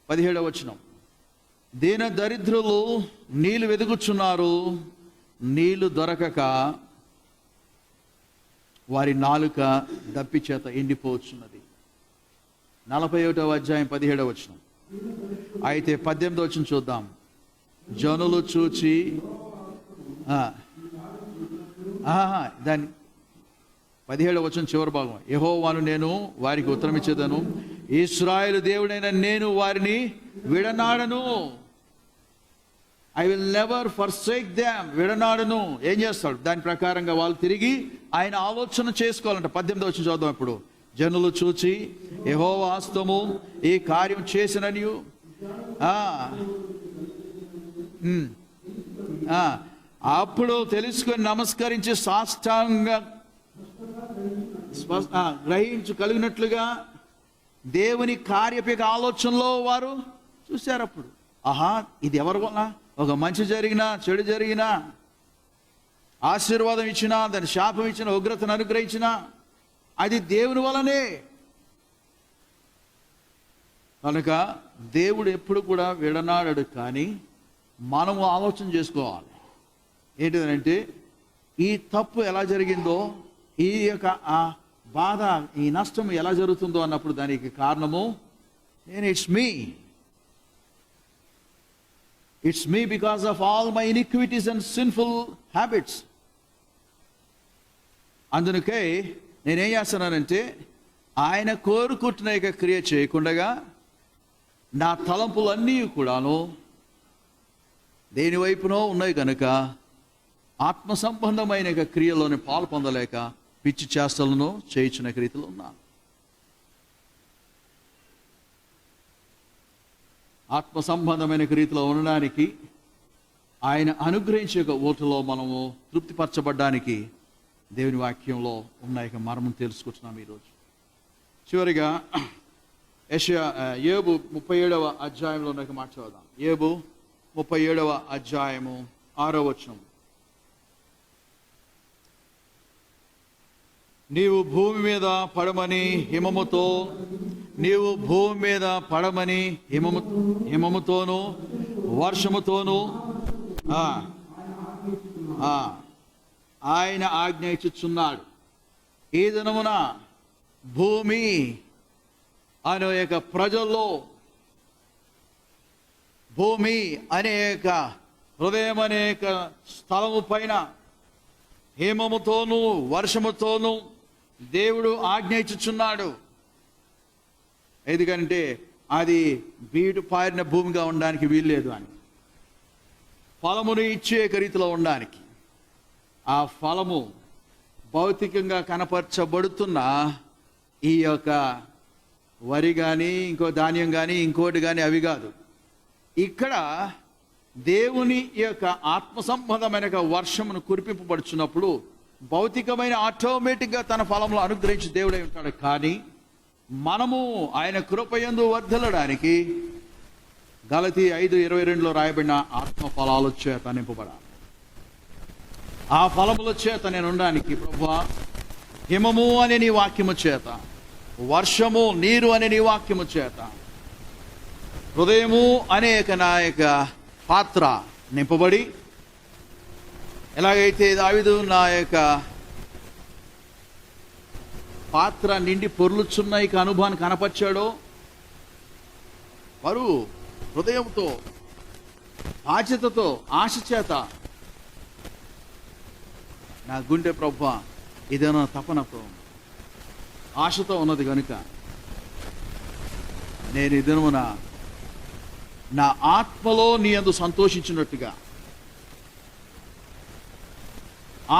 17వ వచనం. దీన దరిద్రులు నీళ్లు వెదుకుచున్నారు, నీళ్లు దొరకక వారి నాలుక దప్పి చేత ఎండిపోవచ్చున్నది. 41వ అధ్యాయం 17వ వచనం. అయితే 18వ వచనం చూద్దాం. జనులు చూచి దాని 17వ వచనం చివరి భాగం, యెహోవాను నేను వారికి ఉత్తరం ఇచ్చేదను, ఇశ్రాయేలు దేవుడైన నేను వారిని విడనాడను. I will never forsake them. విడనాడను. ఏం చేస్తాడు? దాని ప్రకారంగా వాళ్ళు తిరిగి ఆయన ఆలోచన చేసుకోవాలంట. 18వ వచనం చూద్దాం ఇప్పుడు. జనులు చూచి యెహోవా హస్తము ఈ కార్యం చేసిననియు అప్పుడు తెలుసుకొని నమస్కరించి సాష్టాంగ గ్రహించగలిగినట్లుగా దేవుని కార్యపేక ఆలోచనలో వారు చూశారు. అప్పుడు ఇది ఎవరి వల్ల? ఒక మంచి జరిగినా చెడు జరిగినా, ఆశీర్వాదం ఇచ్చినా దాని శాపం ఇచ్చిన, ఉగ్రతను అనుగ్రహించినా అది దేవుని వలనే. కనుక దేవుడు ఎప్పుడు కూడా విడనాడడు. కానీ మనము ఆలోచన చేసుకోవాలి. ఏంటిదంటే ఈ తప్పు ఎలా జరిగిందో, ఈ యొక్క ఆ బాధ, ఈ నష్టం ఎలా జరుగుతుందో అన్నప్పుడు దానికి కారణము it's me because of all my iniquities and sinful habits. అందుకే నేనేం చేస్తున్నానంటే ఆయన కోరుకుంటున్న యొక్క క్రియ చేయకుండా నా తలంపులన్నీ కూడాను దేని వైపునో ఉన్నాయి కనుక ఆత్మ సంబంధమైన క్రియలోని పాలు పొందలేక పిచ్చి చేష్టలను చేయించిన రీతిలో ఉన్నాను. ఆత్మ సంబంధమైన రీతిలో ఉండడానికి, ఆయన అనుగ్రహించే ఓటులో మనము తృప్తిపరచబడ్డానికి దేవుని వాక్యంలో ఉన్న మర్మం తెలుసుకుంటున్నాం ఈరోజు. చివరిగా యోబు 37వ అధ్యాయంలో ఉన్న మాట చదువుదాం. యోబు 37వ అధ్యాయము 6వ వచనం. నీవు భూమి మీద పడమని హిమముతో, నీవు భూమి మీద పడమని హిమముతోను వర్షముతోను ఆయన ఆజ్ఞ ఇచ్చుచున్నాడు. ఈ దినమున భూమి అనేక ప్రజల్లో, భూమి అనేక హృదయం అనేక స్థలము పైన హేమముతోనూ వర్షముతోనూ దేవుడు ఆజ్ఞ ఇచ్చుచున్నాడు. ఎందుకంటే అది బీడు పారిన భూమిగా ఉండడానికి వీల్లేదు అని, ఫలమును ఇచ్చే రీతిలో ఉండడానికి. ఆ ఫలము భౌతికంగా కనపరచబడుతున్న ఈ యొక్క వరి కానీ, ఇంకో ధాన్యం కానీ, ఇంకోటి కానీ అవి కాదు. ఇక్కడ దేవుని యొక్క ఆత్మ సంబంధమైన వర్షమును కురిపింపబడుచున్నప్పుడు భౌతికమైన ఆటోమేటిక్గా తన ఫలములు అనుగ్రహించి దేవుడై ఉంటాడు. కానీ మనము ఆయన కృపయందు వర్ధిల్లడానికి గలతీ 5:22లో రాయబడిన ఆత్మ ఫలాల చేత నింపబడాలి. ఆ ఫలముల చేత నేను ఉండడానికి ప్రభువా, హిమము అనే నీ వాక్యము చేత, వర్షము నీరు అనే నీ వాక్యము చేత, హృదయము అనేక నాయక పాత్ర నింపబడి, ఎలాగైతే దావీదు నా యొక్క పాత్ర నిండి పొర్లుచున్న ఇక అనుభవాన్ని కనపరిచాడో, వారు హృదయంతో, బాధ్యతతో, ఆశ చేత, నా గుండె ప్రభువా ఇదేనా తపనతో ఆశతో ఉన్నది కనుక నేను ఈ దినమున నా ఆత్మలో నీ యందు సంతోషించినట్టుగా,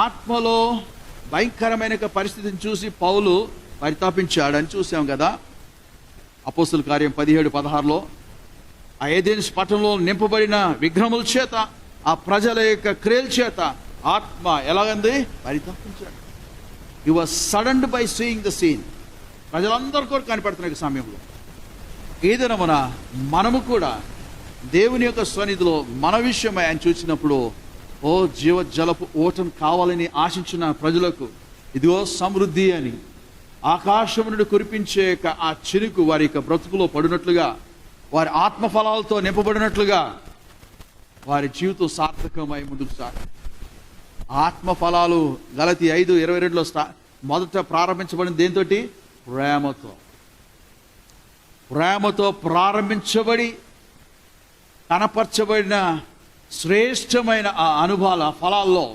ఆత్మలో భయంకరమైన పరిస్థితిని చూసి పౌలు పరితాపించాడని చూసాం కదా. అపోస్తుల కార్యం 17:16లో ఆ ఏదెన్స్ పట్టణంలో నింపబడిన విగ్రహముల చేత, ఆ ప్రజల యొక్క క్రియల చేత ఆత్మ ఎలాగంది పరితాపించాడు. He was saddened by seeing the scene. ప్రజలందరూ కూడా కనిపెడుతున్న సమయంలో ఈ దినమున మనము కూడా దేవుని యొక్క సన్నిధిలో మన విషయమై ఆయన చూసినప్పుడు, ఓ జీవజలపు ఓటం కావాలని ఆశించిన ప్రజలకు ఇదిగో సమృద్ధి అని ఆకాశం నుండి కురిపించే ఆ చినుకు వారి యొక్క బ్రతుకులో పడినట్లుగా, వారి ఆత్మఫలాలతో నింపబడినట్లుగా వారి జీవితం సార్థకమై ముందుకు సాగాలి. ఆత్మఫలాలు గలతీ 5:22లో మొదట ప్రారంభించబడిన దేంతో? ప్రేమతో. ప్రేమతో ప్రారంభించబడి కనపరచబడిన శ్రేష్టమైన ఆ అనుభవాల ఫలాల్లో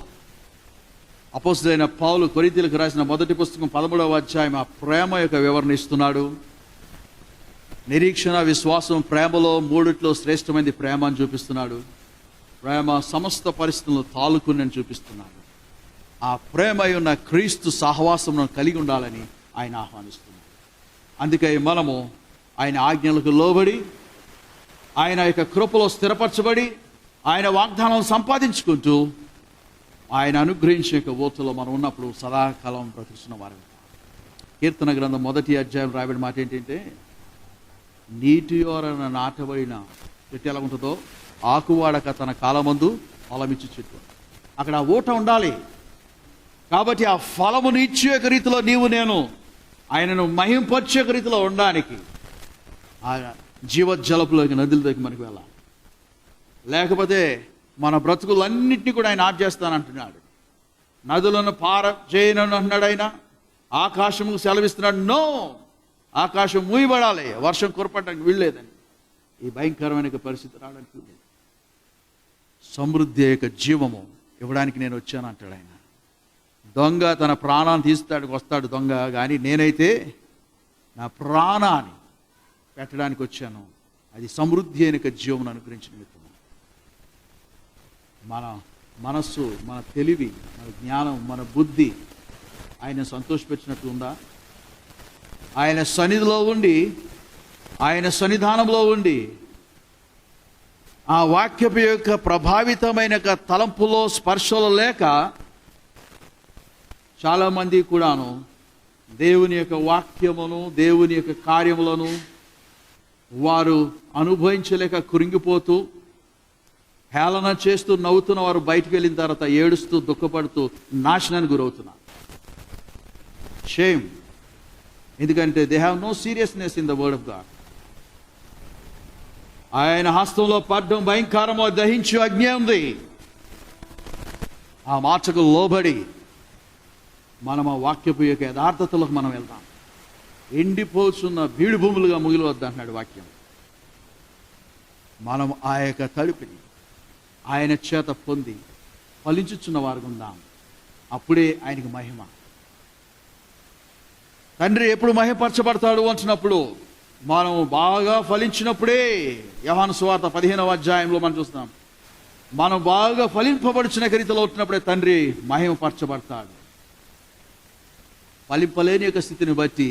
అపోస్తలుడైన పౌలు కొరింథీయులకు రాసిన మొదటి పుస్తకం 13వ అధ్యాయం ఆ ప్రేమ యొక్క వివరణ ఇస్తున్నాడు. నిరీక్షణ, విశ్వాసం, ప్రేమలో మూడిట్లో శ్రేష్టమైనది ప్రేమ అని చూపిస్తున్నాడు. ప్రేమ సమస్త పరిస్థితులను తాలుకుని చూపిస్తున్నాడు. ఆ ప్రేమ ఉన్న క్రీస్తు సహవాసమును కలిగి ఉండాలని ఆయన ఆహ్వానిస్తున్నాడు. అందుకే మనము ఆయన ఆజ్ఞలకు లోబడి, ఆయన యొక్క కృపలో స్థిరపరచబడి, ఆయన వాగ్దానాలను సంపాదించుకుంటూ, ఆయన అనుగ్రహించే యొక్క ఓతులో మనం ఉన్నప్పుడు సదాకాలం బ్రతుకుతున్న వారు. కీర్తన గ్రంథం 1వ అధ్యాయం రాయబడిన మాట ఏంటంటే, నీటి యోరన నాటబడిన చెట్టు ఎలా ఉంటుందో ఆకువాడక తన కాలమందు ఫలమిచ్చు చెట్టు. అక్కడ ఆ ఊట ఉండాలి. కాబట్టి ఆ ఫలమును ఇచ్చే రీతిలో నీవు నేను ఆయనను మహింపరిచే రీతిలో ఉండడానికి ఆ జీవజలపులోకి, నదులలోకి మనకు వెళ్ళాలి. లేకపోతే మన బ్రతుకులన్నింటినీ కూడా ఆయన ఆఫ్ చేస్తానంటున్నాడు. నదులను చేయనని అంటున్నాడు ఆయన. ఆకాశముకు సెలవిస్తున్నాడు. నో, ఆకాశం మూయబడాలి, వర్షం కురపడడానికి వీల్లేదని. ఈ భయంకరమైన పరిస్థితి రావడానికి వీల్లేదు. సమృద్ధి యొక్క జీవము ఇవ్వడానికి నేను వచ్చాను అంటాడు ఆయన. దొంగ తన ప్రాణాన్ని తీస్తాడికి వస్తాడు దొంగ, కానీ నేనైతే నా ప్రాణాన్ని పెట్టడానికి వచ్చాను. అది సమృద్ధి అయిన జీవమును అనుగ్రహించిన నిమిత్తం. మన మనస్సు, మన తెలివి, మన జ్ఞానం, మన బుద్ధి ఆయన సంతోషపెట్టినట్లు ఉందా? ఆయన సన్నిధిలో ఉండి, ఆయన సన్నిధానంలో ఉండి, ఆ వాక్యపు యొక్క ప్రభావితమైన తలంపులో స్పర్శలో లేక చాలామంది కూడాను దేవుని యొక్క వాక్యమును, దేవుని యొక్క కార్యములను వారు అనుభవించలేక కృంగిపోతూ, హేళన చేస్తూ నవ్వుతున్న వారు బయటికి వెళ్ళిన తర్వాత ఏడుస్తూ దుఃఖపడుతూ నాశనానికి గురవుతున్నారు. షేమ్. ఎందుకంటే they have no seriousness in the word of God. ఆయన హస్తంలో పడ్డం భయంకరమో దహించు అగ్ని ఉంది. ఆ మాటకు లోబడి మనం ఆ వాక్యపు యొక్క యథార్థతలకు మనం వెళ్దాం. ఎండిపోతున్న బీడు భూములుగా ముగిలవద్దు అంటున్నాడు వాక్యం. మనం ఆ యొక్క తలుపుని ఆయన చేత పొంది ఫలించుచున్న వారు ఉందాం. అప్పుడే ఆయనకి మహిమ. తండ్రి ఎప్పుడు మహిమపరచబడతాడు అంటున్నప్పుడు మనం బాగా ఫలించినప్పుడే. యోహాను సువార్త 15వ అధ్యాయంలో మనం చూస్తాం, మనం బాగా ఫలింపబడుచున్న రీతిలో ఉంటున్నప్పుడే తండ్రి మహిమపరచబడతాడు. ఫలింపలేని యొక్క స్థితిని బట్టి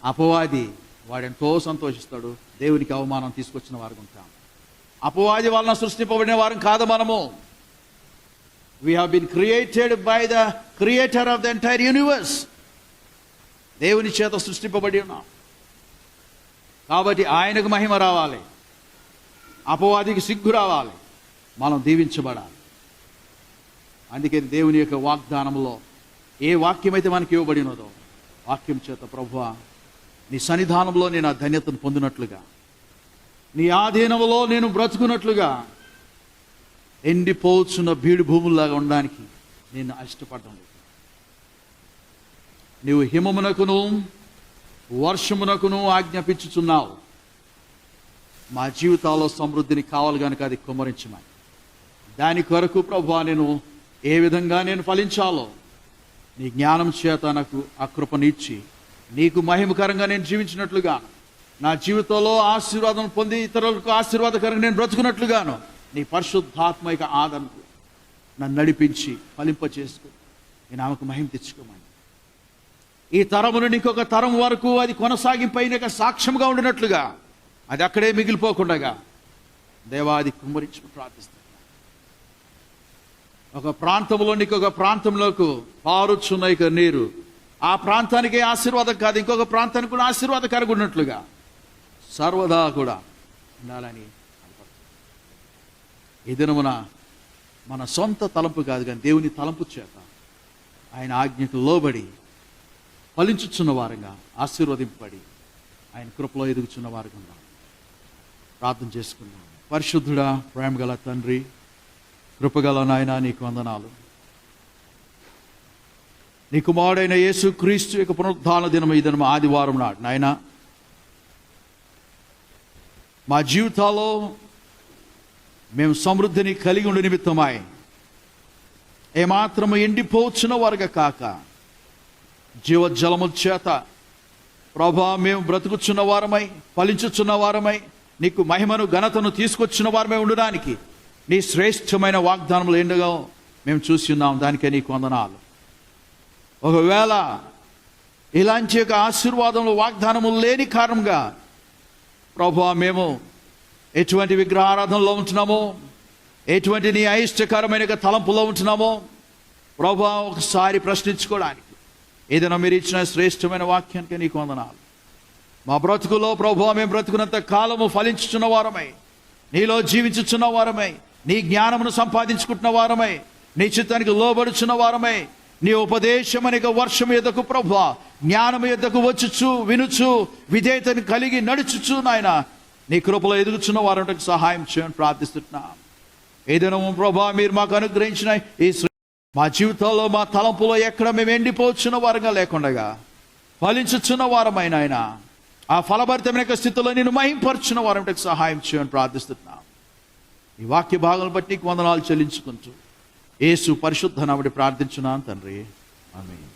అపవాది వాడెంతో సంతోషిస్తాడు. దేవునికి అవమానం తీసుకొచ్చిన వారు ఉంటాం. అపవాది వలన సృష్టింపబడిన వారం కాదు మనము. We have been created by the creator of the entire universe. దేవుని చేత సృష్టింపబడి ఉన్నాం. కాబట్టి ఆయనకు మహిమ రావాలి, అపవాదికి సిగ్గు రావాలి, మనం దీవించబడాలి. అందుకే దేవుని యొక్క వాగ్దానంలో ఏ వాక్యం అయితే మనకి ఇవ్వబడినదో వాక్యం చేత ప్రభువా నీ సన్నిధానంలో నేను ఆ ధన్యతను పొందినట్లుగా, నీ ఆధీనంలో నేను బ్రతుకున్నట్లుగా, ఎండిపోచున్న బీడు భూముల్లాగా ఉండడానికి నేను ఇష్టపడ్డాను. నీవు హిమమునకును వర్షమునకును ఆజ్ఞాపించుచున్నావు. మా జీవితాల్లో సమృద్ధిని కావాలి కనుక అది కుమ్మరించమని. దాని కొరకు ప్రభువా నేను ఏ విధంగా నేను ఫలించాలో నీ జ్ఞానం చేత నాకు ఆ కృపనిచ్చి నీకు మహిమకరంగా నేను జీవించినట్లుగా, నా జీవితంలో ఆశీర్వాదం పొంది ఇతరులకు ఆశీర్వాదకరంగా నేను బ్రతుకున్నట్లుగాను నీ పరిశుద్ధాత్మక ఆదరణకు నన్ను నడిపించి ఫలింప చేసుకో. నీ నామకు మహిమ తెచ్చుకోమని. ఈ తరము నుండి ఇంకొక తరం వరకు అది కొనసాగింపైన సాక్ష్యంగా ఉండినట్లుగా, అది అక్కడే మిగిలిపోకుండా దేవాది కుమ్మరించి ప్రార్థిస్తాను. ఒక ప్రాంతంలో ఇంకొక ప్రాంతంలోకి పారుచున్న ఇక నీరు ఆ ప్రాంతానికి ఆశీర్వాదం కాదు, ఇంకొక ప్రాంతానికి కూడా ఆశీర్వాదకరంగా ఉన్నట్లుగా సర్వదా కూడా ఉండాలని ఈ దినమున మన సొంత తలంపు కాదు కానీ దేవుని తలంపు చేత ఆయన ఆజ్ఞకు లోబడి ఫలించుచున్న వారంగా, ఆశీర్వదింపబడి ఆయన కృపలో ఎదుగుచున్న వారుగా ప్రార్థన చేసుకున్నాం. పరిశుద్ధుడా, ప్రేమగల తండ్రి, కృపగల నాయన, నీకు వందనాలు. నీ కుమారుడైన యేసు క్రీస్తు యొక్క పునరుద్ధాన దినం ఈ దినం ఆదివారం నాడు నాయన మా జీవితాల్లో మేము సమృద్ధిని కలిగి ఉండి నిమిత్తమై ఏమాత్రము ఎండిపోవచ్చున్న వారుగా కాక జీవజలముల చేత ప్రభా మేము బ్రతుకుచున్న వారమై ఫలించుచున్న వారమై నీకు మహిమను ఘనతను తీసుకొచ్చిన వారమై ఉండడానికి నీ శ్రేష్టమైన వాగ్దానములు ఎండుగా మేము చూసి ఉన్నాం. దానికే నీకు వందనాలు. ఒకవేళ ఇలాంటి యొక్క ఆశీర్వాదములు వాగ్దానములు లేని కారణంగా ప్రభా మేము ఎటువంటి విగ్రహారాధనలో ఉంటున్నామో, ఎటువంటి నీ అయిష్టకరమైన తలంపులో ఉంటున్నామో ప్రభా ఒకసారి ప్రశ్నించుకోవడానికి ఏదైనా మీరు ఇచ్చిన శ్రేష్టమైన వాక్యానికి నీకు వందనాలు. మా బ్రతుకులో ప్రభా మేము బ్రతుకున్నంత కాలము ఫలించుచున్న వారమై, నీలో జీవించుచున్న వారమై, నీ జ్ఞానమును సంపాదించుకుంటున్న వారమై, నీ చిత్తానికి లోబడుచున్న వారమై, నీ ఉపదేశం అనేక వర్షం ఎద్దకు ప్రభా జ్ఞానం ఎద్దకు వచ్చుచు వినుచు విధేయతను కలిగి నడుచుచు నాయన నీ కృపలో ఎదుగుచున్న వారంటే సహాయం చేయని ప్రార్థిస్తున్నాం. ఏదైనా ప్రభా మీరు మాకు అనుగ్రహించిన ఈ మా జీవితంలో మా తలంపులో ఎక్కడ మేము ఎండిపోవచ్చున్న వారంగా లేకుండా ఫలించుచున్న వారమైన ఆయన ఆ ఫలభరితమైన స్థితిలో నేను మహింపరచున్న వారంటే సహాయం చేయని ప్రార్థిస్తున్నాం. ఈ వాక్య భాగాలను బట్టి వందనాలు చెల్లించుకుంటూ యేసు పరిశుద్ధ నామమున ప్రార్థించున్నాను తండ్రి, ఆమేన్.